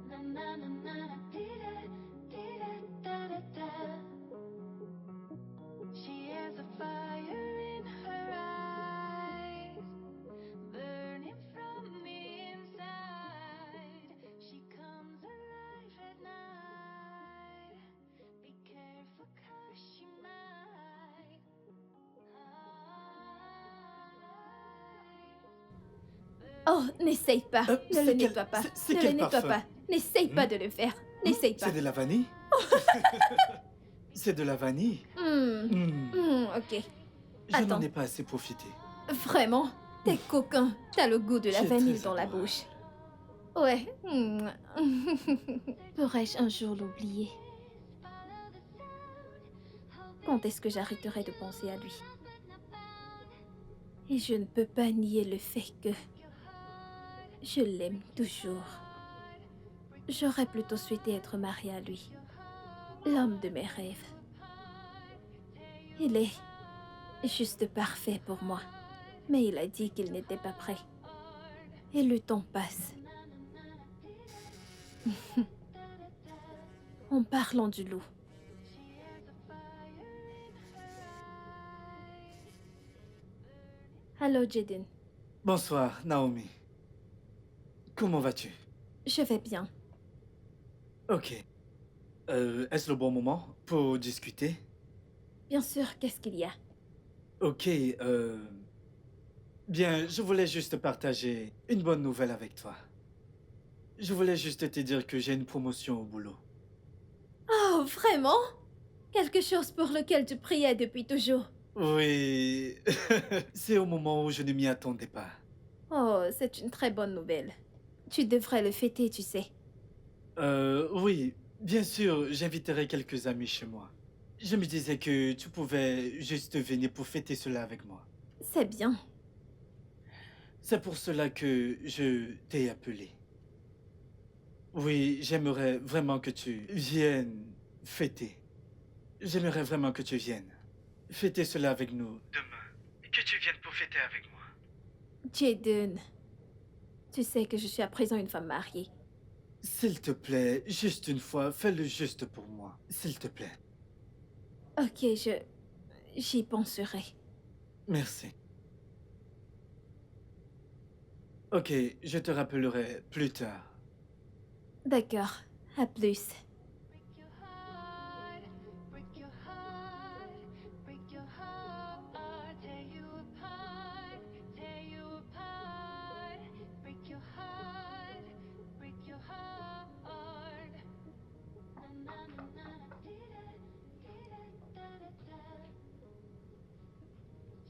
Na na na na na, dee-da, dee-da, da da da. She has a fire in her eyes, burning from the inside. She comes alive at night. Be careful 'cause she might. Oh, n'essaye pas. Ne c'est le quel- nettoie pas. c'est Ne quel le nettoie parfum? pas. N'essaye pas de le faire. N'essaye pas. C'est de la vanille? C'est de la vanille? Ok. Je n'en Attends. ai pas assez profité. Vraiment, t'es coquin. T'as le goût de la Tu es vanille très dans la adorable. bouche. Ouais. Pourrais-je un jour l'oublier? Quand est-ce que j'arrêterai de penser à lui? Et je ne peux pas nier le fait que je l'aime toujours. J'aurais plutôt souhaité être mariée à lui. L'homme de mes rêves. Il est juste parfait pour moi. Mais il a dit qu'il n'était pas prêt. Et le temps passe. En parlant du loup. Allô, Jaden. Bonsoir, Naomi. Comment vas-tu? Je vais bien. Ok. Est-ce le bon moment pour discuter? Bien sûr, qu'est-ce qu'il y a? Ok, bien, je voulais juste partager une bonne nouvelle avec toi. Je voulais juste te dire que j'ai une promotion au boulot. Oh, vraiment? Quelque chose pour lequel tu priais depuis toujours. Oui, c'est au moment où je ne m'y attendais pas. Oh, c'est une très bonne nouvelle. Tu devrais le fêter, tu sais. Oui, bien sûr, j'inviterai quelques amis chez moi. Je me disais que tu pouvais juste venir pour fêter cela avec moi. C'est bien. C'est pour cela que je t'ai appelé. Oui, j'aimerais vraiment que tu viennes fêter. J'aimerais vraiment que tu viennes fêter cela avec nous demain. Que tu viennes pour fêter avec moi. Jaden, tu sais que je suis à présent une femme mariée. S'il te plaît, juste une fois, fais-le juste pour moi. S'il te plaît. Ok, j'y penserai. Merci. Ok, je te rappellerai plus tard. D'accord, à plus. Break your heart, break your heart, tear you apart, tear you apart. Break your heart, break your heart. Na na na na, dee da, da da da.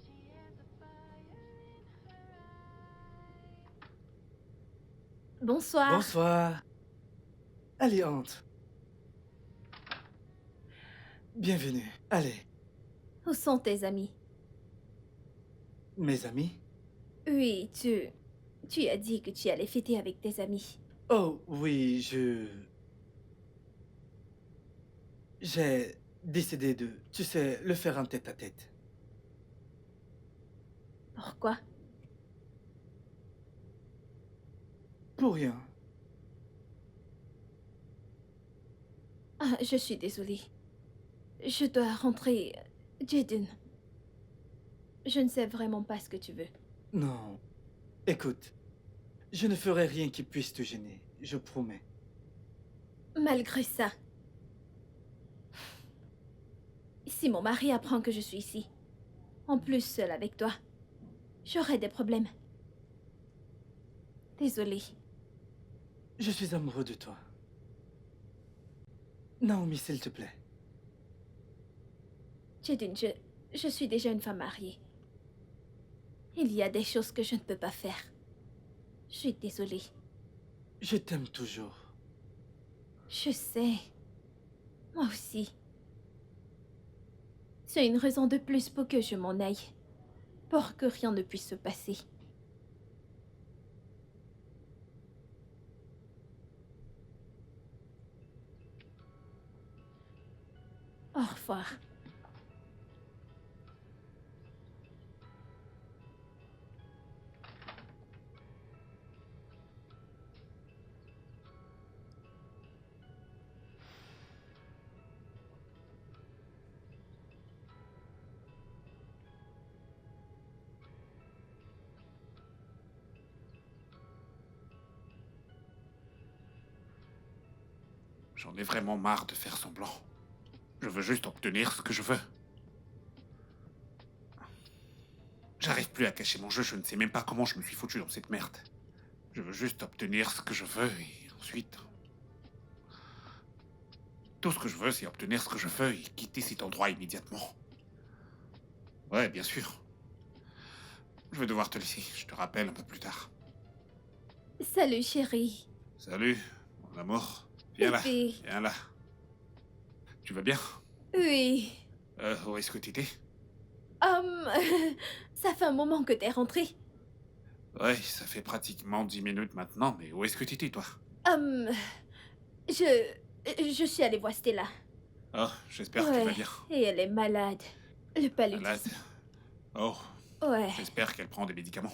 She has a fire in her eye. Bonsoir. Bonsoir. Allez, entre. Bienvenue. Allez, Où sont tes amis? mes amis. Oui, tu as dit que tu allais fêter avec tes amis. Oh, oui, j'ai décidé de, tu sais, le faire en tête-à-tête. Pourquoi? Pour rien. Ah, je suis désolée. Je dois rentrer. Jaden. Je ne sais vraiment pas ce que tu veux. Non. Écoute, je ne ferai rien qui puisse te gêner, je promets. Malgré ça. Si mon mari apprend que je suis ici, en plus seule avec toi, j'aurai des problèmes. Désolée. Je suis amoureux de toi. Naomi, s'il te plaît. Jaden, je suis déjà une femme mariée. Il y a des choses que je ne peux pas faire. Je suis désolée. Je t'aime toujours. Je sais. Moi aussi. C'est une raison de plus pour que je m'en aille. Pour que rien ne puisse se passer. Au revoir. J'en ai vraiment marre de faire semblant. Je veux juste obtenir ce que je veux. J'arrive plus à cacher mon jeu, je ne sais même pas comment je me suis foutu dans cette merde. Je veux juste obtenir ce que je veux et ensuite... Tout ce que je veux, c'est obtenir ce que je veux et quitter cet endroit immédiatement. Ouais, bien sûr. Je vais devoir te laisser. Je te rappelle un peu plus tard. Salut, chérie. Salut, mon amour. Viens là, Bébé. viens là. Tu vas bien? Oui. Où est-ce que t'étais? Hum, ça fait un moment que t'es rentré. Ouais, ça fait pratiquement 10 minutes maintenant, mais où est-ce que t'étais, toi? Hum, je suis allée voir Stella. Oh, j'espère que tu vas bien. Et elle est malade. Le paludisme. Malade? Oh, Ouais. j'espère qu'elle prend des médicaments.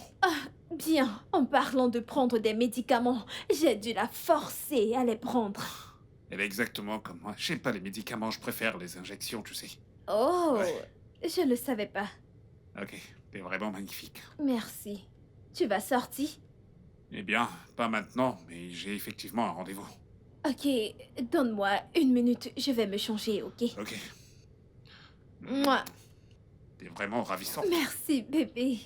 Bien, en parlant de prendre des médicaments, j'ai dû la forcer à les prendre. Elle est exactement comme moi. J'aime pas les médicaments, je préfère les injections, tu sais. Oh, Ouais. je ne savais pas. Ok, t'es vraiment magnifique. Merci. Tu vas sortir? Eh bien, pas maintenant, mais j'ai effectivement un rendez-vous. Ok, donne-moi 1 minute, je vais me changer, ok? Ok. Moi. T'es vraiment ravissante. Merci, bébé.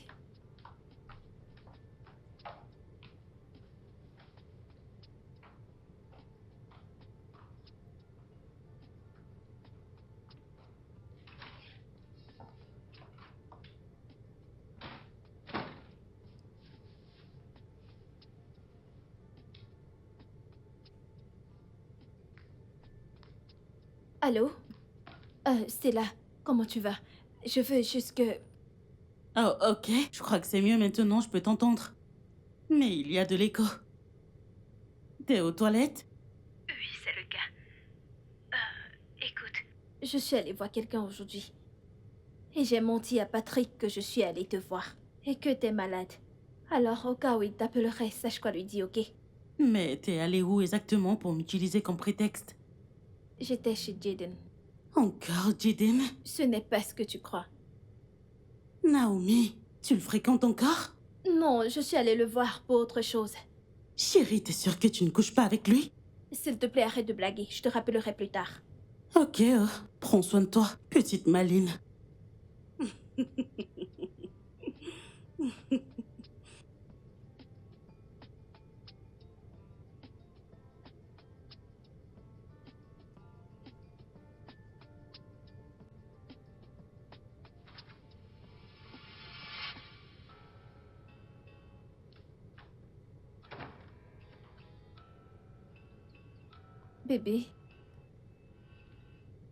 Allô? Stella, comment tu vas? Je veux juste que... Oh, ok. Je crois que c'est mieux maintenant, je peux t'entendre. Mais il y a de l'écho. T'es aux toilettes? Oui, c'est le cas. Écoute. Je suis allée voir quelqu'un aujourd'hui. Et j'ai menti à Patrick que je suis allée te voir. Et que t'es malade. Alors, au cas où il t'appellerait, sache quoi lui dire, ok? Mais t'es allé où exactement pour m'utiliser comme prétexte? J'étais chez Jaden. Encore, Jaden? Ce n'est pas ce que tu crois. Naomi, tu le fréquentes encore? Non, je suis allée le voir pour autre chose. Chérie, t'es sûre que tu ne couches pas avec lui? S'il te plaît, arrête de blaguer. Je te rappellerai plus tard. Ok, prends soin de toi, petite maline. Bébé,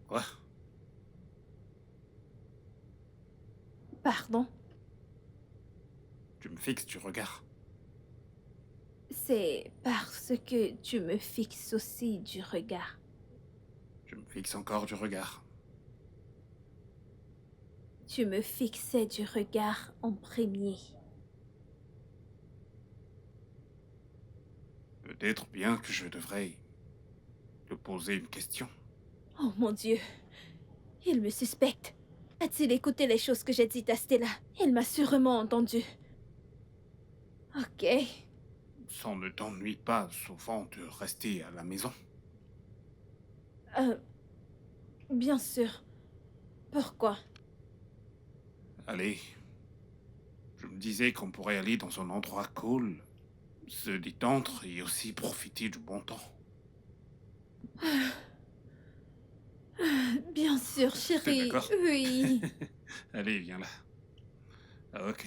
Quoi? pardon. Tu me fixes du regard. C'est parce que tu me fixes aussi du regard. Tu me fixes encore du regard. Tu me fixais du regard en premier. Peut-être bien que je devrais te poser une question. Oh mon Dieu. Il me suspecte. A-t-il écouté les choses que j'ai dites à Stella? Il m'a sûrement entendu. Ok. Ça ne t'ennuie pas souvent de rester à la maison? Bien sûr. Pourquoi? Allez. Je me disais qu'on pourrait aller dans un endroit cool, se détendre et aussi profiter du bon temps. Bien sûr, chérie. d'accord? Oui. Allez, viens là. Ah, ok.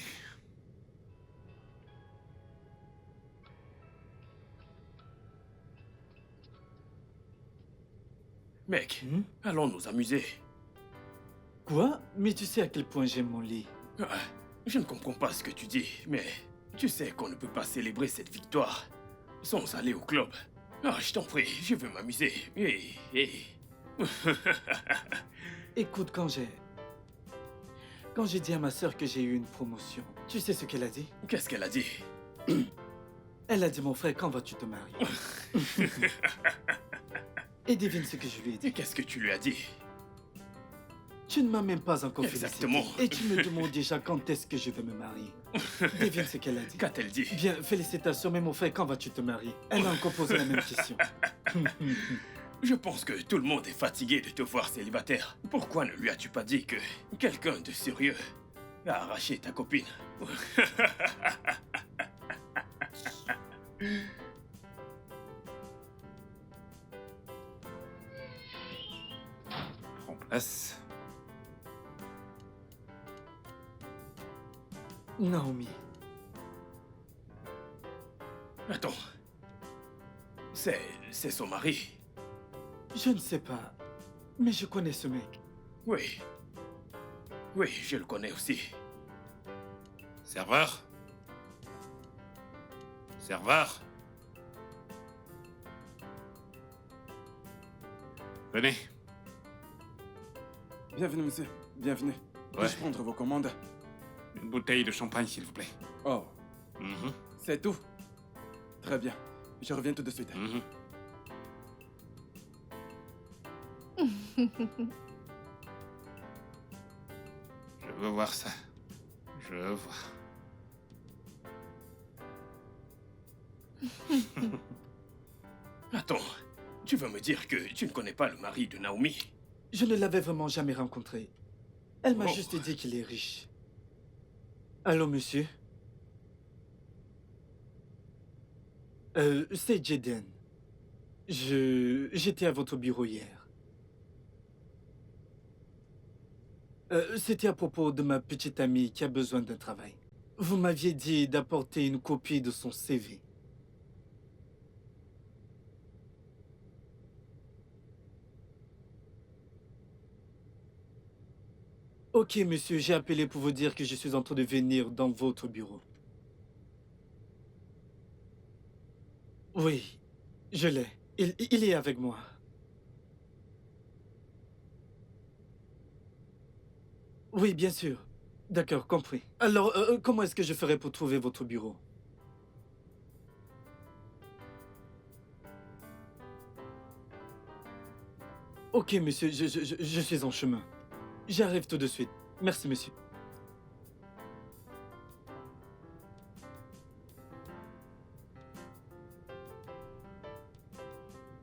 Mec, Hmm? allons nous amuser. Quoi? Mais tu sais à quel point j'aime mon lit. Ah, je ne comprends pas ce que tu dis, mais tu sais qu'on ne peut pas célébrer cette victoire sans aller au club. Ah, je t'en prie, je veux m'amuser. Et... Écoute, quand j'ai dit à ma sœur que j'ai eu une promotion, tu sais ce qu'elle a dit? Qu'est-ce qu'elle a dit? Elle a dit, mon frère, quand vas-tu te marier? Et devine ce que je lui ai Et dit. qu'est-ce que tu lui as dit? Tu ne m'as même pas encore Exactement. félicité. Et tu me demandes déjà quand est-ce que je vais me marier. Devine ce qu'elle a dit. Qu'a-t-elle dit? Bien, félicitations, mais mon frère, quand vas-tu te marier? Elle a encore posé la même question. Je pense que tout le monde est fatigué de te voir célibataire. Pourquoi ne lui as-tu pas dit que quelqu'un de sérieux a arraché ta copine? Prends place. Naomi. Attends. C'est son mari. Je ne sais pas, mais je connais ce mec. Oui. Oui, je le connais aussi. Serveur? Serveur? Venez. Bienvenue, monsieur. Bienvenue. Ouais. Puis-je prendre vos commandes? Une bouteille de champagne, s'il vous plaît. Oh, Mhm, c'est tout? Très bien. Je reviens tout de suite. mhm. Je veux voir ça. Je veux voir. Attends. Tu veux me dire que tu ne connais pas le mari de Naomi? Je ne l'avais vraiment jamais rencontré. Elle m'a Oh. juste dit qu'il est riche. Allô, monsieur? C'est Jaden. J'étais à votre bureau hier. C'était à propos de ma petite amie qui a besoin d'un travail. Vous m'aviez dit d'apporter une copie de son CV. Ok, monsieur, j'ai appelé pour vous dire que je suis en train de venir dans votre bureau. Oui, je l'ai. Il est avec moi. Oui, bien sûr. D'accord, compris. Alors, comment est-ce que je ferai pour trouver votre bureau? Ok, monsieur, je suis en chemin. J'arrive tout de suite. Merci, monsieur.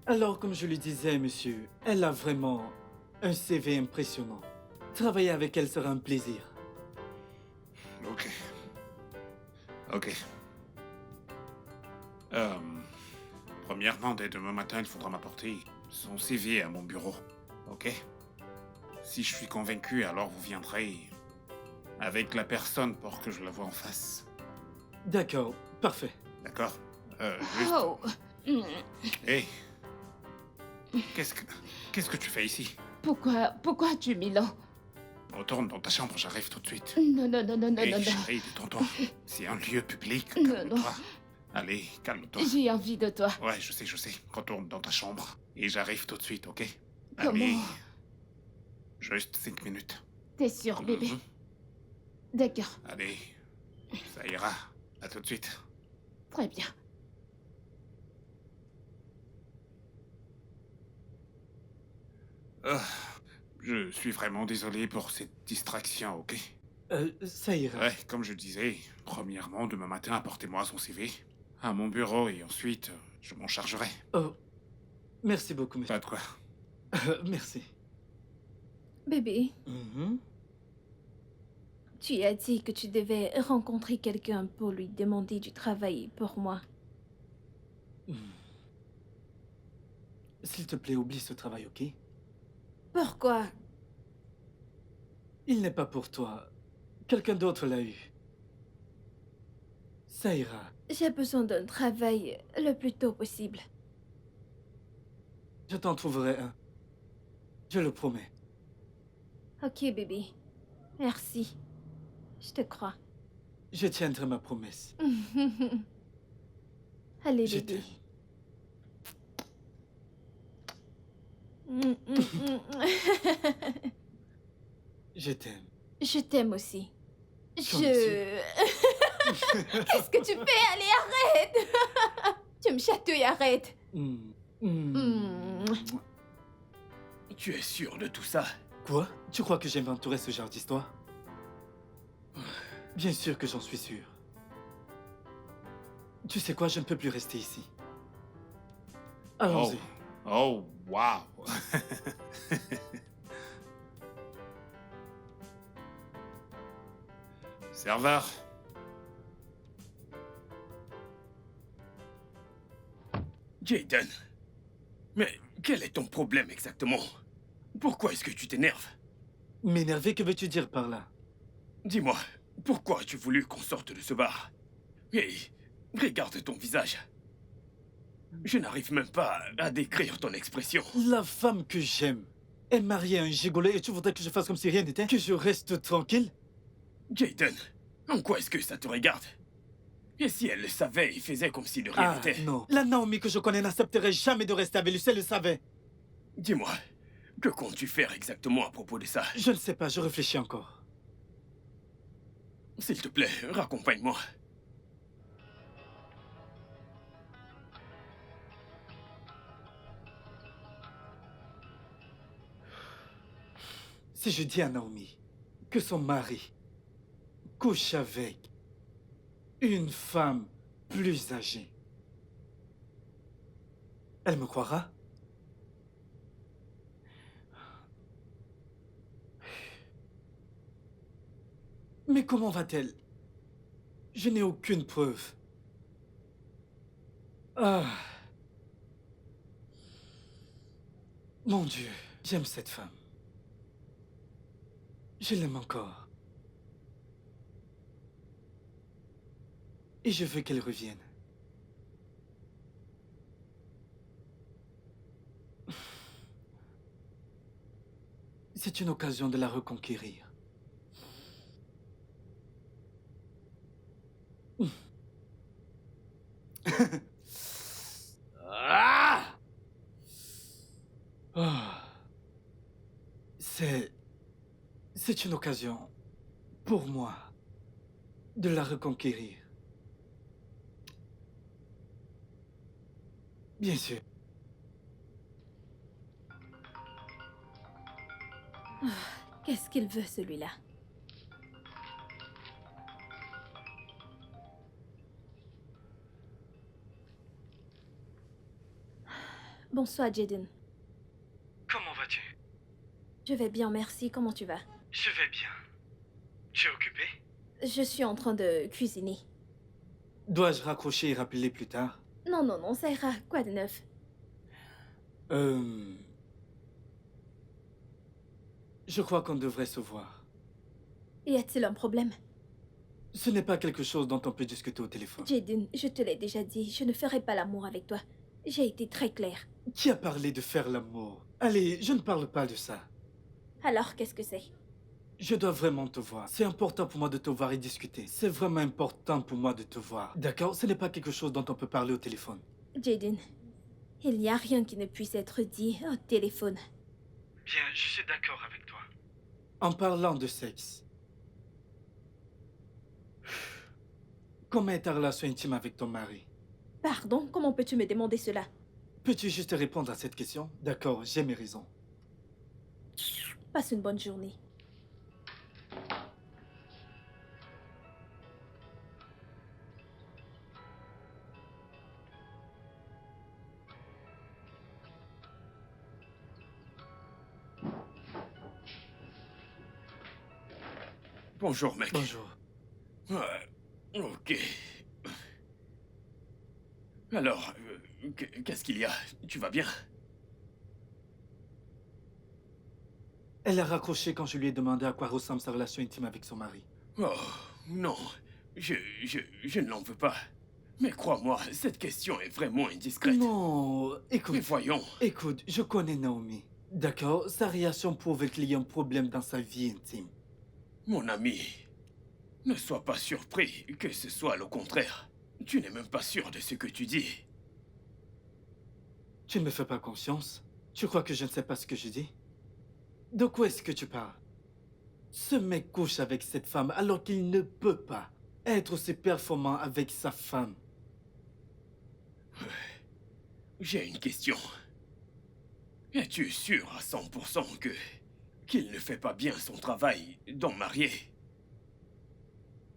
Alors, comme je le disais, monsieur, elle a vraiment un CV impressionnant. Travailler avec elle sera un plaisir. Ok. Ok. Premièrement, dès demain matin, il faudra m'apporter son CV à mon bureau. Ok? Si je suis convaincu, alors vous viendrez avec la personne pour que je la voie en face. D'accord, parfait. D'accord? Juste... Oh. Hmm. Hey! Qu'est-ce que tu fais ici? Pourquoi tu Milan? Retourne dans ta chambre, j'arrive tout de suite. Non, non, non, non, non, Hey, non, non. chérie, détends-toi. C'est un lieu public, Non, calme-toi. non. Allez, calme-toi. J'ai envie de toi. Ouais, je sais. Retourne dans ta chambre. Et j'arrive tout de suite, ok? Comment? Allez. Juste 5 minutes. T'es sûr, bébé? Mhm. D'accord, Allez. Ça ira. À tout de suite. très bien. Ah, je suis vraiment désolé pour cette distraction, ok? Ça ira. Ouais, comme je disais, premièrement, demain matin, apportez-moi son CV à mon bureau et ensuite, je m'en chargerai. Oh, merci beaucoup, monsieur. Pas de quoi. Merci. Bébé, Mhm. tu as dit que tu devais rencontrer quelqu'un pour lui demander du travail pour moi. S'il te plaît, oublie ce travail, ok? Pourquoi? Il n'est pas pour toi. Quelqu'un d'autre l'a eu. Ça ira. J'ai besoin d'un travail le plus tôt possible. Je t'en trouverai un. Je le promets. Ok, bébé. Merci. Je te crois. Je tiendrai ma promesse. Allez, Je bébé. t'aime. Je t'aime. Je t'aime aussi. Toi Qu'est-ce que tu fais? Allez, arrête! Tu me chatouilles, arrête! Mm. Tu es sûr de tout ça? Quoi? Tu crois que j'inventerais ce genre d'histoire? Bien sûr que j'en suis sûr. Tu sais quoi? Je ne peux plus rester ici. Allons-y. Oh, wow. Serveur. Jaden. Mais quel est ton problème exactement? Pourquoi est-ce que tu t'énerves? M'énerver, que veux-tu dire par là? Dis-moi, Pourquoi as-tu voulu qu'on sorte de ce bar? Et regarde ton visage. Je n'arrive même pas à décrire ton expression. La femme que j'aime est mariée à un gigolo et tu voudrais que je fasse comme si rien n'était? Que je reste tranquille? Jaden, en quoi est-ce que ça te regarde? Et si elle le savait et faisait comme si de rien Ah, n'était? non. La Naomi que je connais n'accepterait jamais de rester avec lui, si elle le savait. Dis-moi, que comptes-tu faire exactement à propos de ça? Je ne sais pas, je réfléchis encore. S'il te plaît, raccompagne-moi. Si je dis à Naomi que son mari couche avec une femme plus âgée, elle me croira? Mais comment va-t-elle? Je n'ai aucune preuve. Ah. Mon Dieu, j'aime cette femme. Je l'aime encore. Et je veux qu'elle revienne. C'est une occasion de la reconquérir. Ah! Ah. C'est une occasion pour moi de la reconquérir. Bien sûr. Qu'est-ce qu'il veut, celui-là? Bonsoir, Jaden. Comment vas-tu? Je vais bien, merci. Comment tu vas? Je vais bien. Tu es occupé? Je suis en train de cuisiner. Dois-je raccrocher et rappeler plus tard? Non, non, non, ça ira. Quoi de neuf? Je crois qu'on devrait se voir. Y a-t-il un problème? Ce n'est pas quelque chose dont on peut discuter au téléphone. Jaden, je te l'ai déjà dit, je ne ferai pas l'amour avec toi. J'ai été très claire. Qui a parlé de faire l'amour? Allez, je ne parle pas de ça. Alors, qu'est-ce que c'est? Je dois vraiment te voir. C'est important pour moi de te voir et discuter. C'est vraiment important pour moi de te voir. D'accord? Ce n'est pas quelque chose dont on peut parler au téléphone. Jaden, il n'y a rien qui ne puisse être dit au téléphone. Bien, je suis d'accord avec toi. En parlant de sexe, comment est ta relation intime avec ton mari? Pardon, comment peux-tu me demander cela? Peux-tu juste répondre à cette question? D'accord, j'ai mes raisons. Passe une bonne journée. Bonjour, mec. Bonjour. Ok. Alors, qu'est-ce qu'il y a? Tu vas bien? Elle a raccroché quand je lui ai demandé à quoi ressemble sa relation intime avec son mari. Oh, non. Je ne l'en veux pas. Mais crois-moi, cette question est vraiment indiscrète. Non, écoute. Mais voyons. Écoute, je connais Naomi. D'accord? Sa réaction prouve qu'il y a un problème dans sa vie intime. Mon ami, ne sois pas surpris que ce soit le contraire. Tu n'es même pas sûr de ce que tu dis. Tu ne me fais pas confiance? Tu crois que je ne sais pas ce que je dis? De quoi est-ce que tu parles? Ce mec couche avec cette femme alors qu'il ne peut pas être aussi performant avec sa femme. J'ai une question. Es-tu sûr à 100% qu'il ne fait pas bien son travail d'homme marié?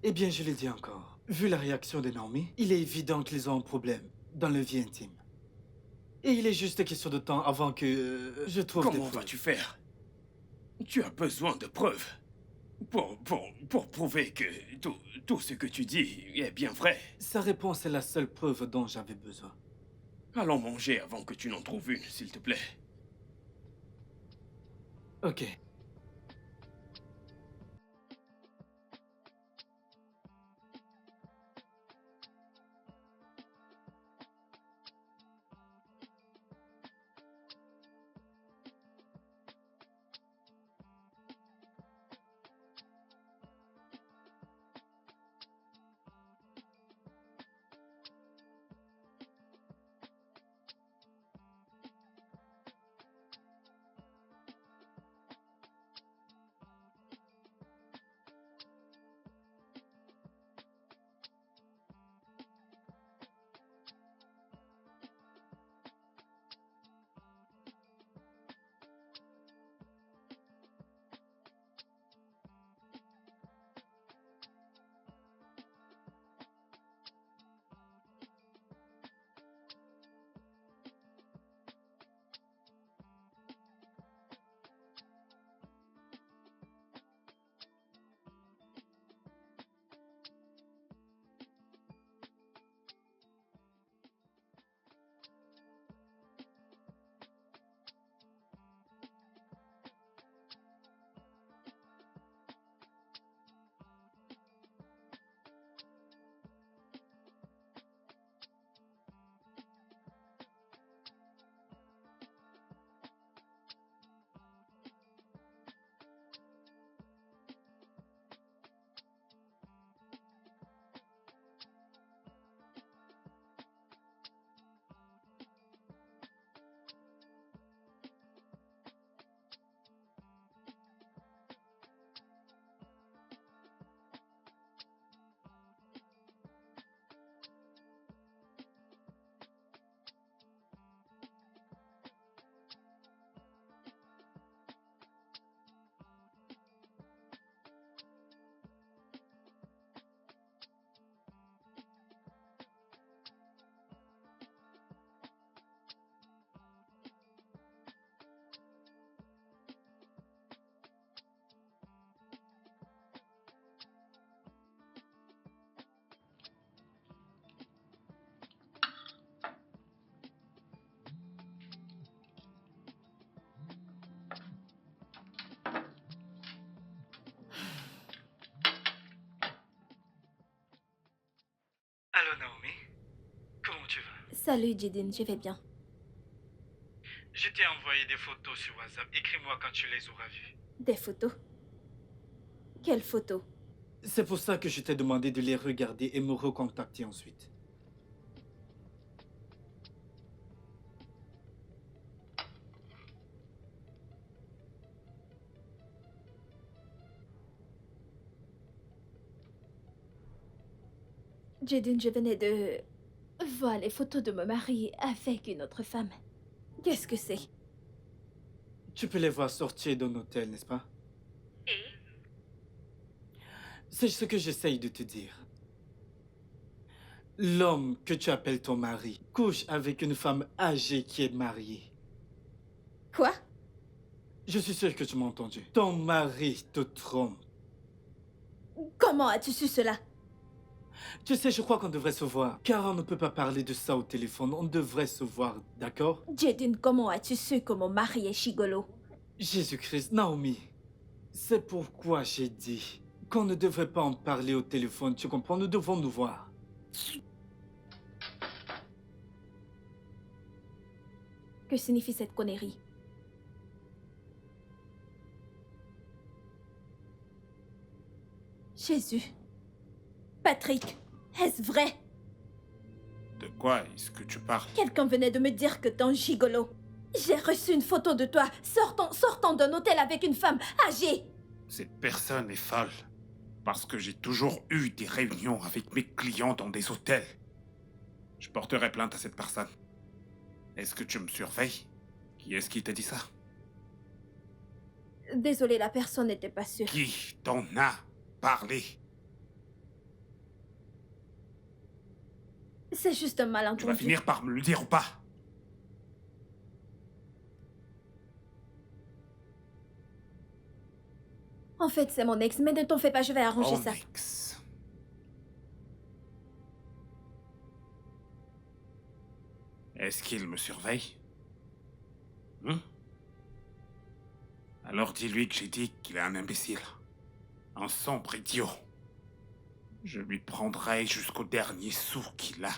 Eh bien, je l'ai dit encore. Vu la réaction de Naomi, il est évident qu'ils ont un problème dans le vie intime. Et il est juste question de temps avant que je trouve des Comment preuves. vas-tu faire? Tu as besoin de preuves pour prouver que tout ce que tu dis est bien vrai. Sa réponse est la seule preuve dont j'avais besoin. Allons manger avant que tu n'en trouves une, s'il te plaît. Ok. Salut Jidin, je vais bien. Je t'ai envoyé des photos sur WhatsApp. Écris-moi quand tu les auras vues. Des photos? Quelles photos? C'est pour ça que je t'ai demandé de les regarder et me recontacter ensuite. Jidin, je venais de voir les photos de mon mari avec une autre femme. Qu'est-ce que c'est? Tu peux les voir sortir d'un hôtel, n'est-ce pas? C'est ce que j'essaye de te dire. L'homme que tu appelles ton mari couche avec une femme âgée qui est mariée. Quoi? Je suis sûr que tu m'as entendu. Ton mari te trompe. Comment as-tu su cela? Tu sais, je crois qu'on devrait se voir. Car on ne peut pas parler de ça au téléphone. On devrait se voir, d'accord? Jidin, comment as-tu su que mon mari est gigolo? Jésus-Christ, Naomi. C'est pourquoi j'ai dit qu'on ne devrait pas en parler au téléphone. Tu comprends? Nous devons nous voir. Que signifie cette connerie? Jésus. Patrick, est-ce vrai? De quoi est-ce que tu parles? Quelqu'un venait de me dire que t'es un gigolo. J'ai reçu une photo de toi sortant d'un hôtel avec une femme âgée. Cette personne est folle. Parce que j'ai toujours eu des réunions avec mes clients dans des hôtels. Je porterai plainte à cette personne. Est-ce que tu me surveilles? Qui est-ce qui t'a dit ça? Désolée, la personne n'était pas sûre. Qui t'en a parlé? C'est juste un Tu malentendu. vas finir par me le dire ou pas? En fait, c'est mon ex, mais ne t'en fais pas, je vais arranger Mon ça. ex. Est-ce qu'il me surveille? Alors dis-lui que j'ai dit qu'il est un imbécile. Un sombre idiot. Je lui prendrai jusqu'au dernier sou qu'il a.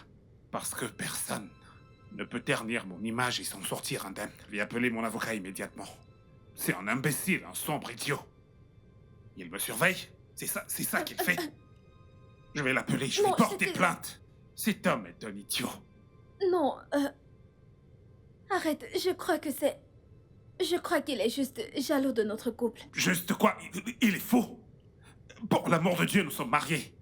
Parce que personne ne peut ternir mon image et s'en sortir indemne. Je vais appeler mon avocat immédiatement. C'est un imbécile, un sombre idiot. Il me surveille? C'est ça qu'il fait? Je vais l'appeler, je vais Non, porter c'était- plainte. Cet homme est un idiot. Non, arrête, je crois que c'est... Je crois qu'il est juste jaloux de notre couple. Juste quoi? Il est faux. Pour l'amour de Dieu, nous sommes mariés.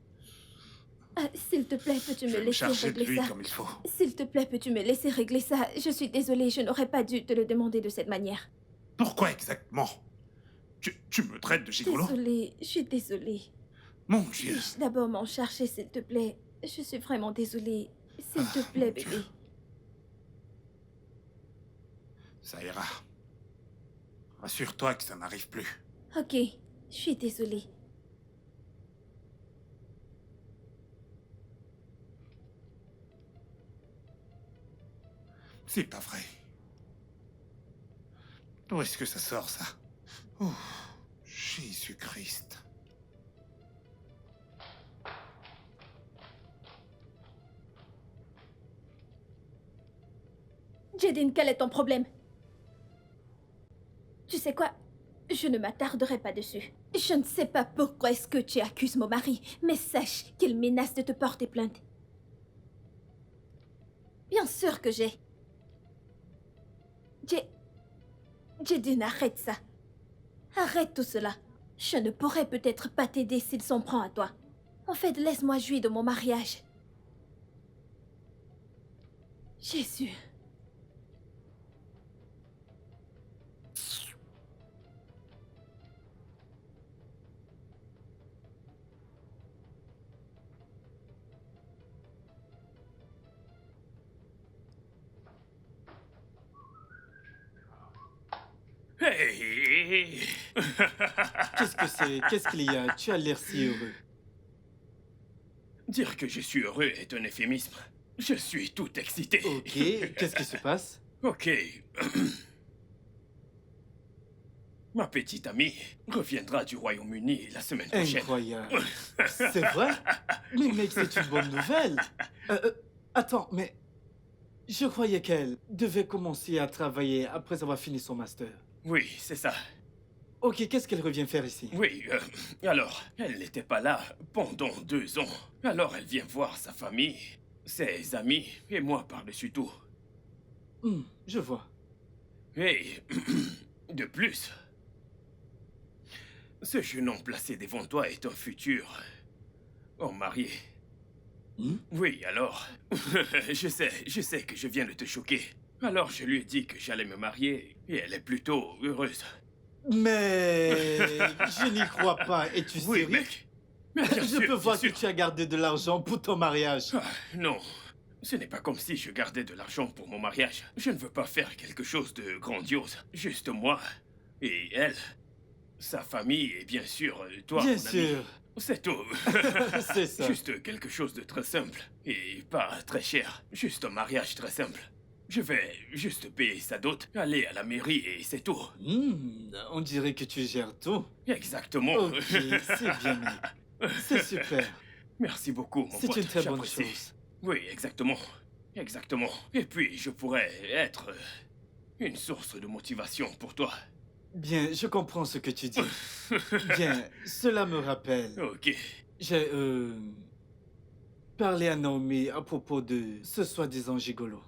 S'il te plaît, peux-tu Je me vais me laisser charger de régler lui ça? comme il faut. S'il te plaît, peux-tu me laisser régler ça? Je suis désolée, je n'aurais pas dû te le demander de cette manière. Pourquoi exactement? Tu me traites de gigolo? Désolée, je suis désolée. Mon Dieu. Puis-je d'abord m'en chercher, s'il te plaît? Je suis vraiment désolée. S'il te plaît, mon Dieu. bébé. Ça ira. Rassure-toi que ça n'arrive plus. Ok, je suis désolée. C'est pas vrai. D'où est-ce que ça sort, ça? Oh, Jésus-Christ. Jadine, quel est ton problème? Tu sais quoi? Je ne m'attarderai pas dessus. Je ne sais pas pourquoi est-ce que tu accuses mon mari, mais sache qu'il menace de te porter plainte. Bien sûr que j'ai. Jadine, arrête ça. Arrête tout cela. Je ne pourrais peut-être pas t'aider s'il s'en prend à toi. En fait, laisse-moi jouir de mon mariage. Jésus. Hey! Qu'est-ce que c'est? Qu'est-ce qu'il y a? Tu as l'air si heureux. Dire que je suis heureux est un euphémisme. Je suis tout excité. Ok, qu'est-ce qui se passe? Ok. Ma petite amie reviendra du Royaume-Uni la semaine prochaine. Incroyable. C'est vrai? Mais mec, c'est une bonne nouvelle. Attends, mais Je croyais qu'elle devait commencer à travailler après avoir fini son master. Oui, c'est ça. Ok, qu'est-ce qu'elle revient faire ici? Oui, alors, elle n'était pas là pendant 2 ans. Alors elle vient voir sa famille, ses amis et moi par-dessus tout. Je vois. Et de plus, ce jeune homme placé devant toi est un futur homme marié. Oui, alors, je sais que je viens de te choquer. Alors je lui ai dit que j'allais me marier et elle est plutôt heureuse. Mais je n'y crois pas. Es-tu Oui, sérieux? mec. Mais bien Je sûr, peux bien voir que sûr. tu as gardé de l'argent pour ton mariage. Ah, non, ce n'est pas comme si je gardais de l'argent pour mon mariage. Je ne veux pas faire quelque chose de grandiose. Juste moi et elle, sa famille et bien sûr toi, Bien mon sûr. ami. C'est tout. C'est ça. Juste quelque chose de très simple et pas très cher. Juste un mariage très simple. Je vais juste payer sa dot, aller à la mairie et c'est tout. On dirait que tu gères tout. Exactement. Ok, c'est bien, mec. C'est super. Merci beaucoup, mon C'est pote. une très bonne J'apprécie. chose. Oui, exactement. Exactement. Et puis, je pourrais être une source de motivation pour toi. Bien, je comprends ce que tu dis. Bien, cela me rappelle. Ok. J'ai parlé à Naomi à propos de ce soi-disant gigolo.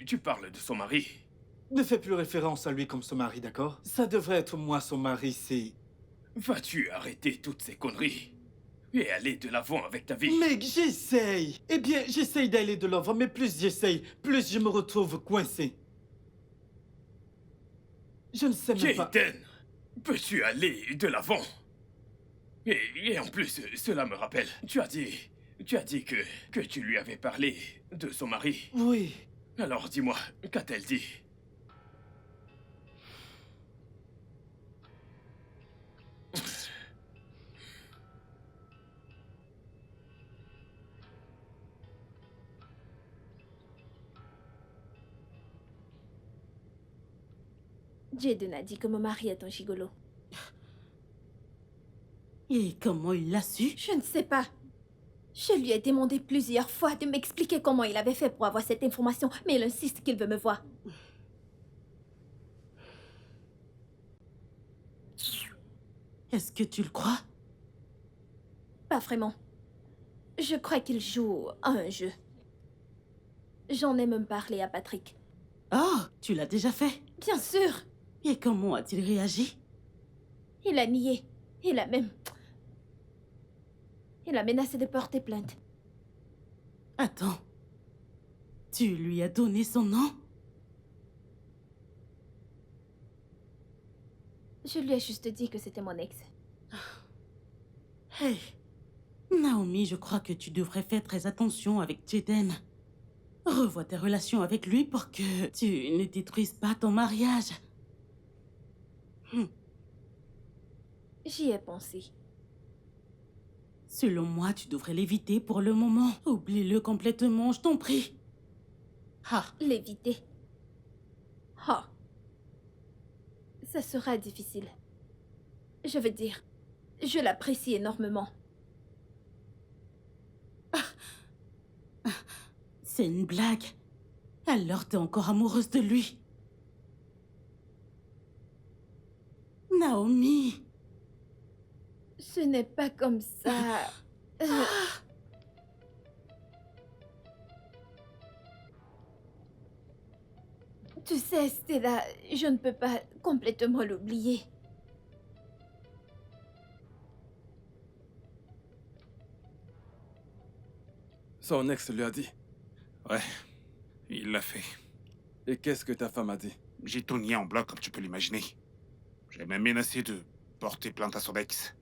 Tu parles de son mari. Ne fais plus référence à lui comme son mari, d'accord? Ça devrait être moi son mari, c'est... Vas-tu arrêter toutes ces conneries et aller de l'avant avec ta vie? Mec, j'essaye. Eh bien, j'essaye d'aller de l'avant, mais plus j'essaye, plus je me retrouve coincé. Je ne sais même pas... Jaden, peux-tu aller de l'avant? Et en plus, cela me rappelle, tu as dit que tu lui avais parlé de son mari. Oui. Alors dis-moi, qu'a-t-elle dit? Jaden a dit que mon mari est un gigolo. Et comment il l'a su? Je ne sais pas. Je lui ai demandé plusieurs fois de m'expliquer comment il avait fait pour avoir cette information, mais il insiste qu'il veut me voir. Est-ce que tu le crois? Pas vraiment. Je crois qu'il joue à un jeu. J'en ai même parlé à Patrick. Oh, tu l'as déjà fait? Bien sûr, Et comment a-t-il réagi? il a nié. Il a même... Il a menacé de porter plainte. Attends. Tu lui as donné son nom? Je lui ai juste dit que c'était mon ex. Hey. Naomi, je crois que tu devrais faire très attention avec Jaden. Revois tes relations avec lui pour que tu ne détruises pas ton mariage. J'y ai pensé. Selon moi, tu devrais l'éviter pour le moment. Oublie-le complètement, je t'en prie. Ah, L'éviter. Oh. Ça sera difficile. Je veux dire, je l'apprécie énormément. c'est une blague. Alors t'es encore amoureuse de lui. Naomi. Ce n'est pas comme ça. Tu sais, Stella, je ne peux pas complètement l'oublier. Son ex lui a dit. Ouais, il l'a fait. Et qu'est-ce que ta femme a dit? J'ai tout nié en bloc, comme tu peux l'imaginer. J'ai même menacé de porter plainte à son ex.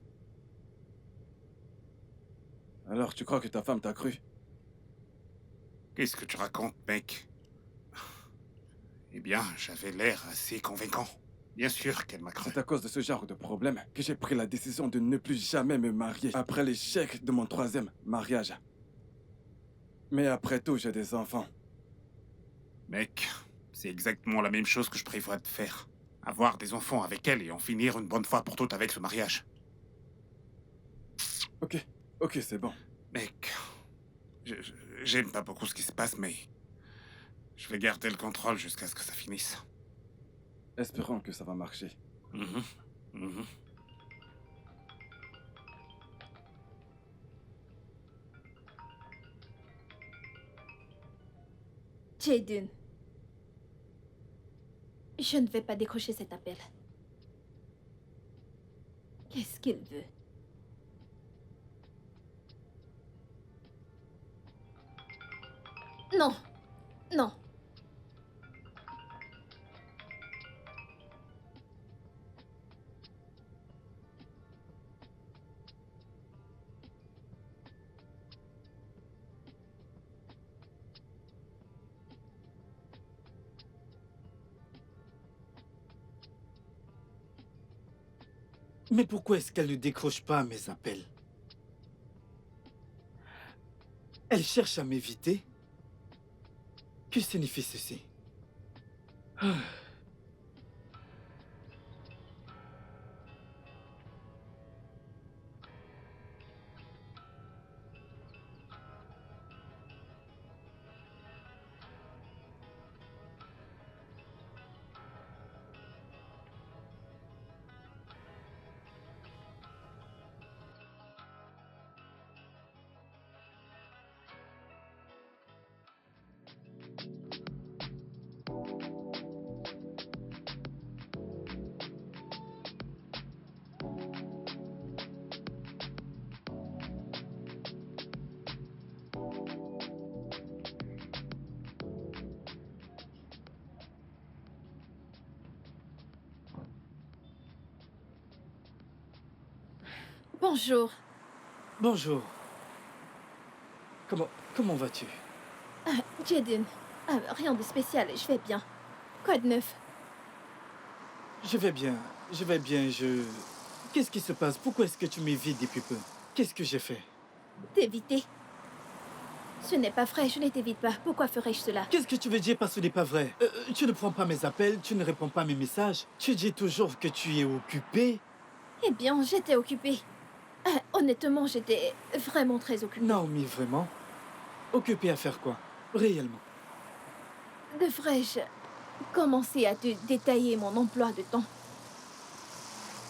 Alors tu crois que ta femme t'a cru? Qu'est-ce que tu racontes, mec? Eh bien, j'avais l'air assez convaincant. Bien sûr qu'elle m'a cru. C'est à cause de ce genre de problème que j'ai pris la décision de ne plus jamais me marier après l'échec de mon 3e mariage. Mais après tout, j'ai des enfants. Mec, c'est exactement la même chose que je prévois de faire. Avoir des enfants avec elle et en finir une bonne fois pour toutes avec ce mariage. Ok, c'est bon. Mec, j'aime pas beaucoup ce qui se passe, mais Je vais garder le contrôle jusqu'à ce que ça finisse. Espérons que ça va marcher. Mhm. Mhm. Jaden, je ne vais pas décrocher cet appel. Qu'est-ce qu'il veut? Non, non. Mais pourquoi est-ce qu'elle ne décroche pas mes appels? Elle cherche à m'éviter? Que signifie ceci? Ah. Bonjour. Bonjour. Comment vas-tu? Jaden. Rien de spécial, je vais bien. Quoi de neuf? Je vais bien, Qu'est-ce qui se passe? Pourquoi est-ce que tu m'évites depuis peu? Qu'est-ce que j'ai fait? T'éviter? Ce n'est pas vrai, je ne t'évite pas. Pourquoi ferais-je cela? Qu'est-ce que tu veux dire par ce n'est pas vrai? Tu ne prends pas mes appels, tu ne réponds pas à mes messages. Tu dis toujours que tu es occupé. Eh bien, j'étais occupée. Honnêtement, j'étais vraiment très occupée. Naomi, vraiment? Occupé à faire quoi? Réellement? Devrais-je commencer à te détailler mon emploi de temps?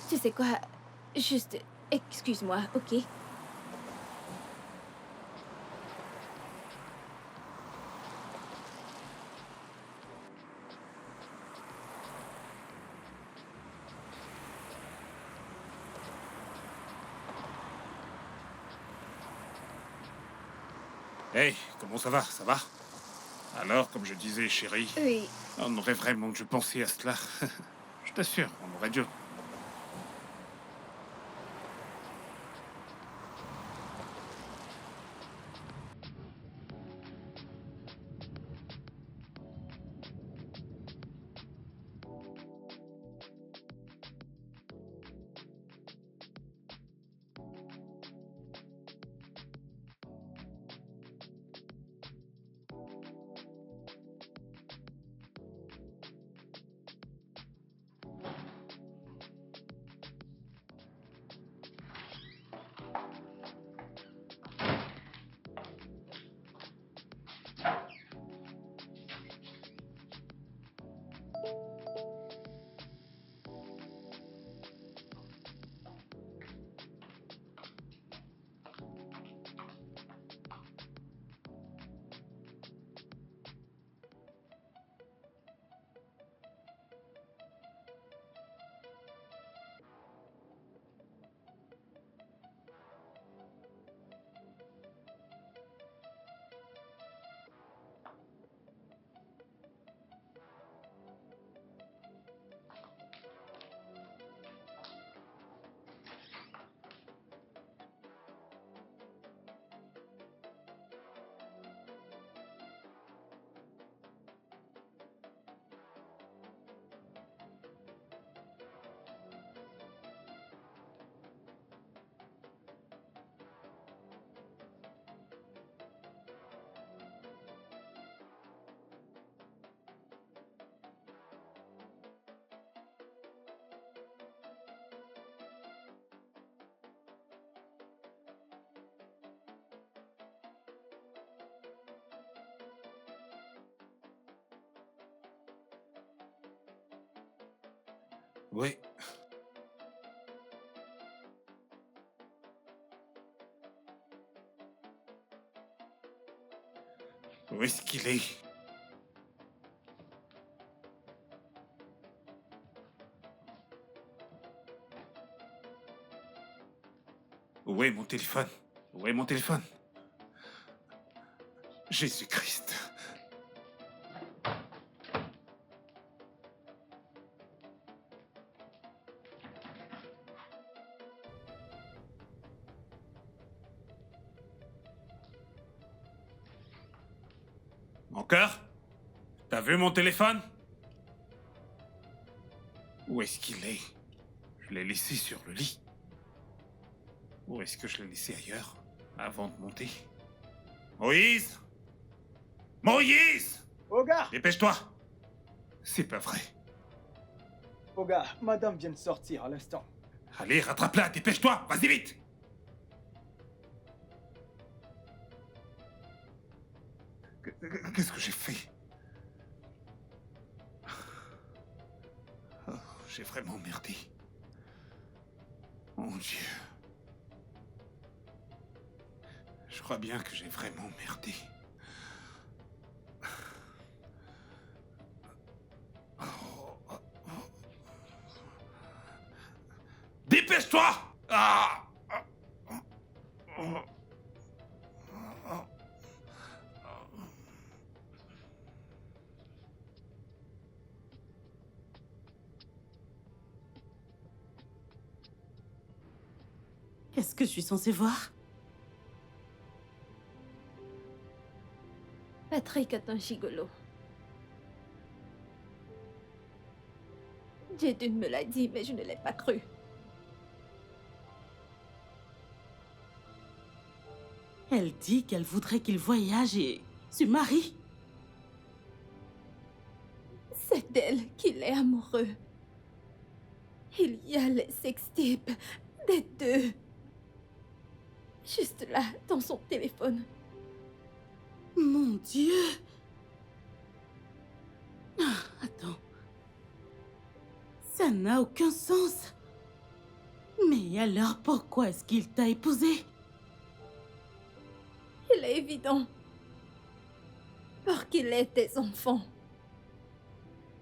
Tu sais quoi? Juste, excuse-moi, ok? Hey, comment ça va? Ça va? Alors, comme je disais, chérie, Oui. on aurait vraiment dû penser à cela. Je t'assure, on aurait dû. Oui. Où est-ce qu'il est? Où est mon téléphone? Où est mon téléphone? Jésus-Christ. Mon cœur? T'as vu mon téléphone? Où est-ce qu'il est? Je l'ai laissé sur le lit. Où est-ce que je l'ai laissé ailleurs, avant de monter? Moïse? Moïse! Oga! Dépêche-toi! C'est pas vrai. Oga, madame vient de sortir à l'instant. Allez, rattrape-la, dépêche-toi, vas-y vite! Qu'est-ce que j'ai fait? Oh, j'ai vraiment merdé. Mon Dieu. Je crois bien que j'ai vraiment merdé. Dépêche-toi! Ah! Qu'est-ce que je suis censée voir? Patrick est un gigolo. Jaden me l'a dit, mais je ne l'ai pas cru. Elle dit qu'elle voudrait qu'il voyage et se marie. C'est d'elle qu'il est amoureux. Il y a les sextapes des deux. Juste là, dans son téléphone. Mon Dieu! Ah, attends. Ça n'a aucun sens. Mais alors pourquoi est-ce qu'il t'a épousée? Il est évident. Pour qu'il ait des enfants.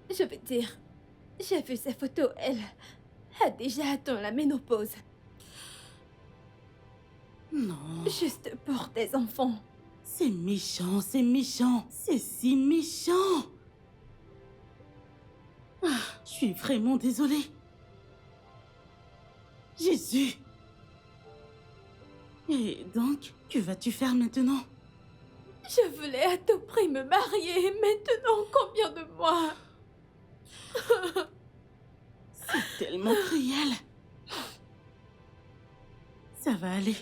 Je veux dire, j'ai vu ses photos, elle a déjà atteint la ménopause. Non. Juste pour des enfants. C'est méchant, c'est méchant. C'est si méchant. Ah, je suis vraiment désolée. Jésus. Et donc, que vas-tu faire maintenant? Je voulais à tout prix me marier. Maintenant, combien de mois? C'est tellement cruel. Ça va aller.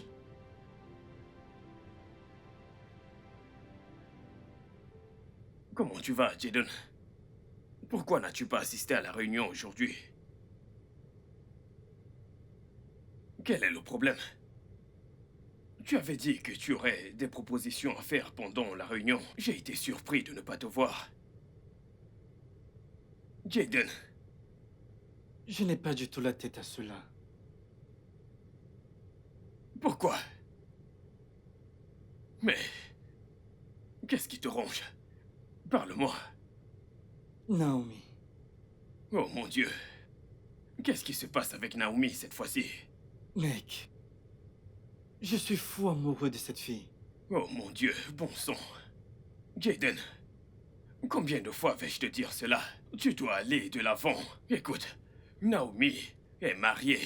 Comment tu vas, Jaden? Pourquoi n'as-tu pas assisté à la réunion aujourd'hui? Quel est le problème? Tu avais dit que tu aurais des propositions à faire pendant la réunion. J'ai été surpris de ne pas te voir. Jaden, Je n'ai pas du tout la tête à cela. pourquoi? Mais... qu'est-ce qui te ronge? Parle-moi. Naomi, Oh mon Dieu. Qu'est-ce qui se passe avec Naomi cette fois-ci? mec, je suis fou amoureux de cette fille. Oh mon Dieu, bon sang. Jaden, combien de fois vais-je te dire cela? Tu dois aller de l'avant. Écoute, Naomi est mariée.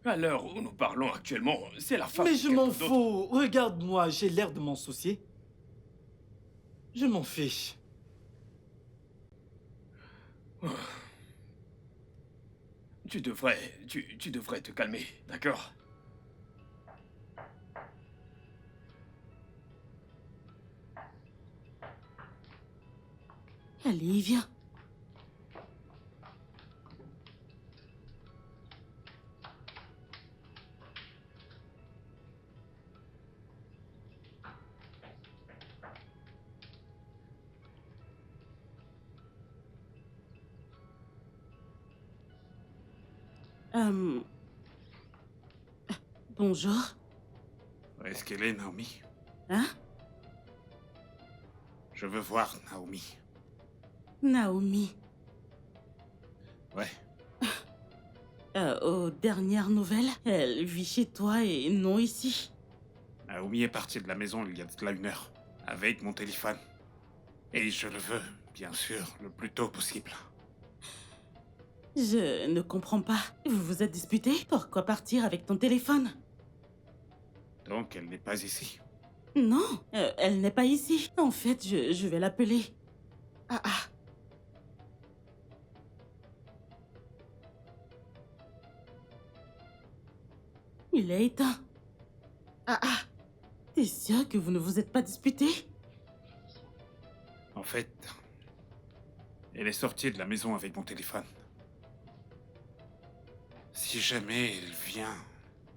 À l'heure où nous parlons actuellement, c'est la femme Mais de je m'en quelqu'un d'autre. fous. Regarde-moi, j'ai l'air de m'en soucier. Je m'en fiche. Tu devrais te calmer, d'accord? Allez, viens. Euh... Bonjour. Est-ce qu'elle est, Naomi? Hein? Je veux voir Naomi. Naomi. Ouais. Aux dernières nouvelles, elle vit chez toi et non ici. Naomi est partie de la maison il y a de cela 1 heure, avec mon téléphone. Et je le veux, bien sûr, le plus tôt possible. Je ne comprends pas. Vous vous êtes disputé? Pourquoi partir avec ton téléphone? Donc elle n'est pas ici. Non, elle n'est pas ici. En fait, je vais l'appeler. Ah ah. Il est éteint. Ah ah. T'es sûr que vous ne vous êtes pas disputé? En fait, elle est sortie de la maison avec mon téléphone. Si jamais elle vient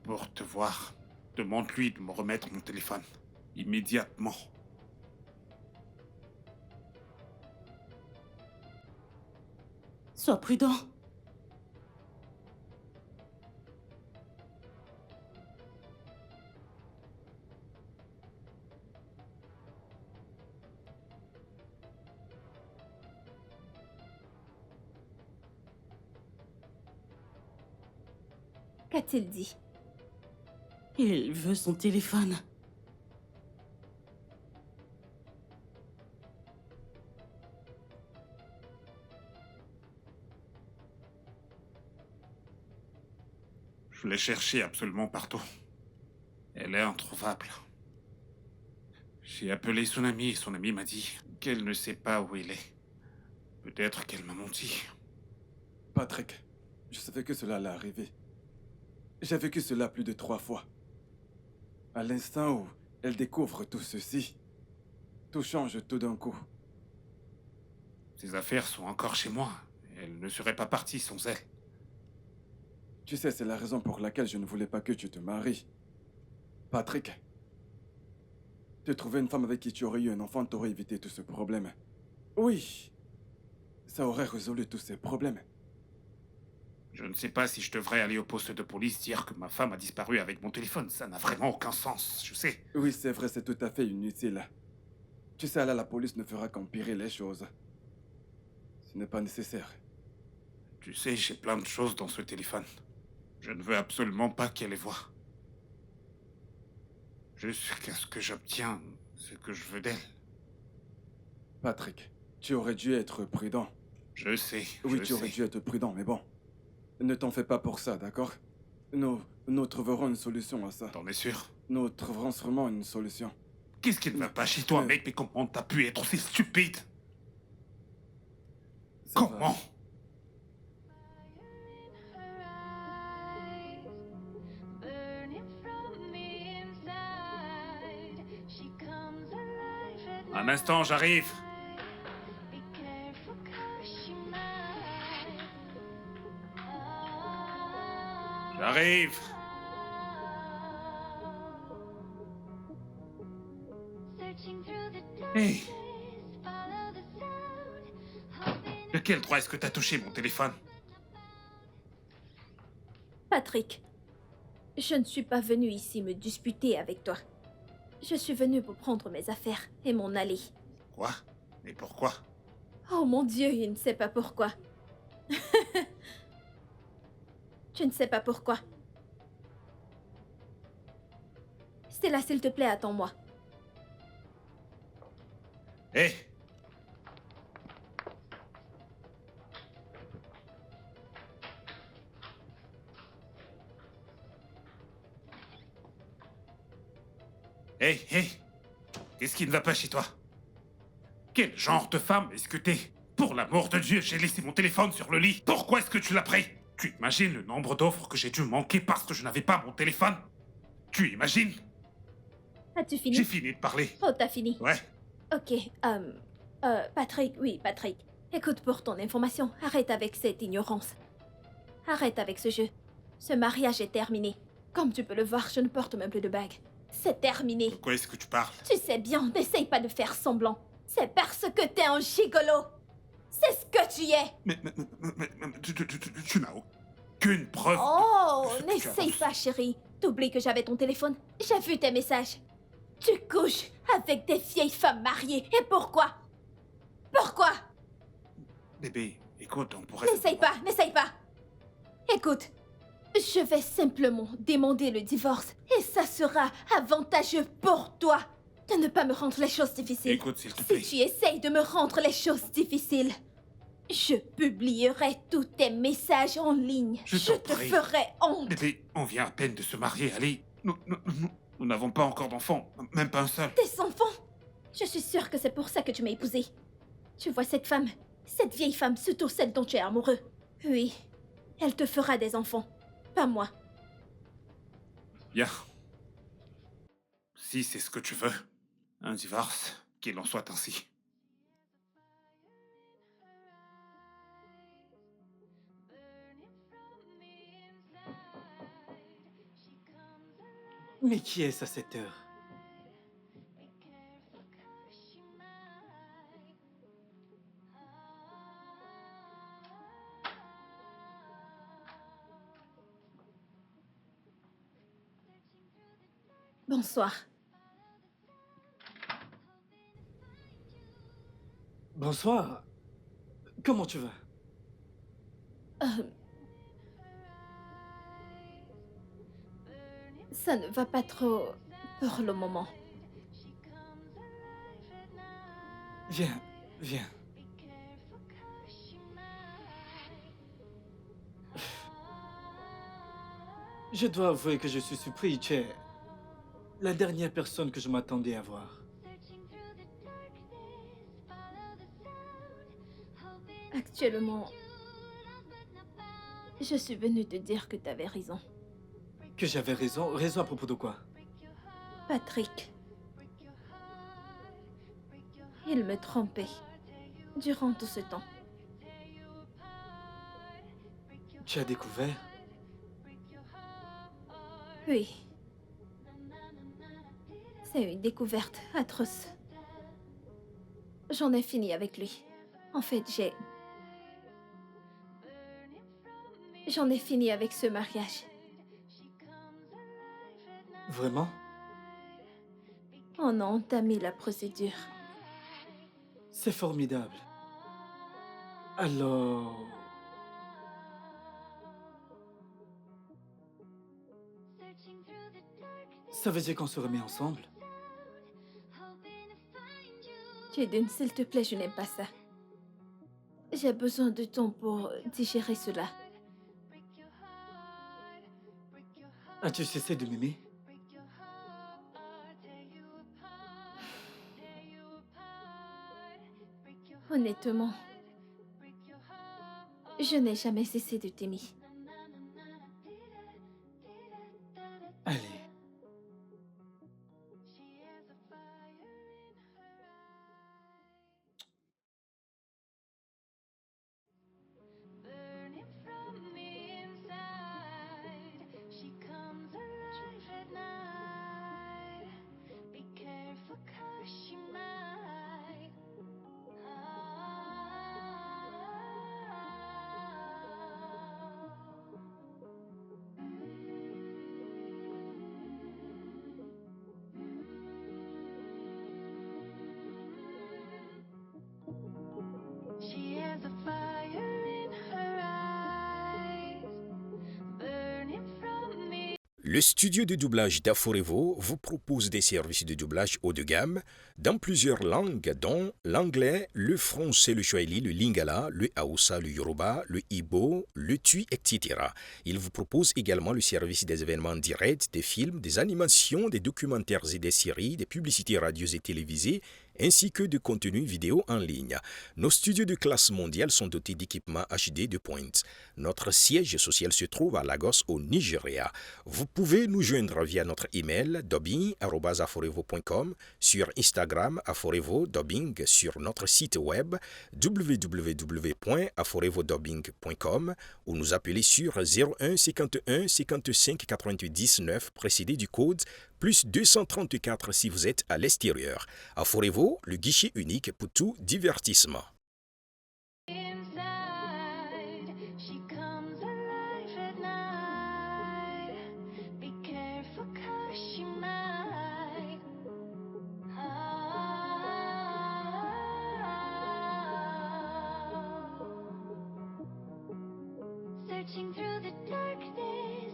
pour te voir, demande-lui de me remettre mon téléphone. Immédiatement. Sois prudent. Qu'a-t-il dit? Il veut son téléphone. Je l'ai cherchée absolument partout. Elle est introuvable. J'ai appelé son amie et son amie m'a dit qu'elle ne sait pas où elle est. Peut-être qu'elle m'a menti. Patrick, je savais que cela allait arriver. J'ai vécu cela plus de 3 fois. À l'instant où elle découvre tout ceci, tout change tout d'un coup. Ses affaires sont encore chez moi. Elle ne serait pas partie sans elle. Tu sais, c'est la raison pour laquelle je ne voulais pas que tu te maries. Patrick, te trouver une femme avec qui tu aurais eu un enfant t'aurait évité tout ce problème. Oui, ça aurait résolu tous ces problèmes. Je ne sais pas si je devrais aller au poste de police dire que ma femme a disparu avec mon téléphone. Ça n'a vraiment aucun sens, je sais. Oui, c'est vrai, c'est tout à fait inutile. Tu sais, là, la police ne fera qu'empirer les choses. Ce n'est pas nécessaire. Tu sais, j'ai plein de choses dans ce téléphone. Je ne veux absolument pas qu'elle les voie. Jusqu'à ce que j'obtienne ce que je veux d'elle. Patrick, tu aurais dû être prudent. Je sais, Oui, je tu aurais sais. dû être prudent, mais bon. Ne t'en fais pas pour ça, d'accord? Nous trouverons une solution à ça. T'en es sûr? Nous trouverons sûrement une solution. Qu'est-ce qui ne va pas chez toi, Mais- mec? Mais comment t'as pu être aussi stupide? Ça va. Comment? Burning from the inside, she comes alive at Un instant, j'arrive. night. Be careful 'cause she might. J'arrive. Searching through the Hey, darkness, follow the sound, hoping de quel droit est-ce que t'as touché mon téléphone? Patrick, je ne suis pas venue ici me disputer avec toi. Je suis venue pour prendre mes affaires et m'en aller. Quoi? Mais pourquoi? Oh mon Dieu, il ne sait pas pourquoi. Tu ne sais pas pourquoi. Stella, s'il te plaît, attends-moi. Hé! Hé, hé! Qu'est-ce qui ne va pas chez toi? Quel genre de femme est-ce que t'es? Pour l'amour de Dieu, j'ai laissé mon téléphone sur le lit. Pourquoi est-ce que tu l'as pris? Tu imagines le nombre d'offres que j'ai dû manquer parce que je n'avais pas mon téléphone? Tu imagines? As-tu fini? J'ai fini de parler. Oh, t'as fini. Ouais. Ok, Patrick, oui, Patrick. Écoute, pour ton information, arrête avec cette ignorance. Arrête avec ce jeu. Ce mariage est terminé. Comme tu peux le voir, je ne porte même plus de bague. C'est terminé. De quoi est-ce que tu parles? Tu sais bien, n'essaye pas de faire semblant. C'est parce que t'es un gigolo. C'est ce que tu es. Mais tu n'as aucune preuve. Oh, de ce que tu n'essaye avances. pas, chérie. T'oublies que j'avais ton téléphone. J'ai vu tes messages. Tu couches avec des vieilles femmes mariées. Et pourquoi? Pourquoi? Bébé, écoute, on pourrait... N'essaye pas, n'essaye pas. Écoute, je vais simplement demander le divorce. Et ça sera avantageux pour toi de ne pas me rendre les choses difficiles. Écoute, s'il te plaît. Si tu essayes de me rendre les choses difficiles, je publierai tous tes messages en ligne. Je Je t'en te prie. ferai honte. Bébé, on vient à peine de se marier, allez. Nous n'avons pas encore d'enfants, même pas un seul. Tes enfants? Je suis sûre que c'est pour ça que tu m'as épousée. Tu vois cette femme, cette vieille femme, surtout celle dont tu es amoureux. Oui, elle te fera des enfants, pas moi. Bien. Si c'est ce que tu veux, un divorce, qu'il en soit ainsi. Mais qui est-ce à cette heure? Bonsoir. Bonsoir. Comment tu vas? Ça ne va pas trop pour le moment. Viens, viens. Je dois avouer que je suis surpris, tu es la dernière personne que je m'attendais à voir. Actuellement, je suis venue te dire que tu avais raison. Que j'avais raison? Raison à propos de quoi? Patrick. Il me trompait durant tout ce temps. Tu as découvert? Oui. C'est une découverte atroce. J'en ai fini avec lui. En fait, j'en ai fini avec ce mariage. Vraiment? On a entamé la procédure. C'est formidable. Alors... Ça veut dire qu'on se remet ensemble? Jaden, s'il te plaît, je n'aime pas ça. J'ai besoin de temps pour digérer cela. As-tu cessé de m'aimer? Honnêtement, je n'ai jamais cessé de t'aimer. Allez. She has a fire in her eyes, burning from me. Le studio de doublage d'Aforevo vous propose des services de doublage haut de gamme dans plusieurs langues, dont l'anglais, le français, le swahili, le lingala, le hausa, le yoruba, le igbo, le tui, etc. Il vous propose également le service des événements directs, des films, des animations, des documentaires et des séries, des publicités radio et télévisées, ainsi que de contenus vidéo en ligne. Nos studios de classe mondiale sont dotés d'équipements HD de pointe. Notre siège social se trouve à Lagos, au Nigeria. Vous pouvez nous joindre via notre email dubbing@aforevo.com, sur Instagram Aforevo Dubbing, sur notre site web www.aforevodubbing.com ou nous appeler sur 01 51 55 90 9 précédé du code plus 234 si vous êtes à l'extérieur. Aforevo, le guichet unique pour tout divertissement. Inside, she comes alive at searching through the darkness,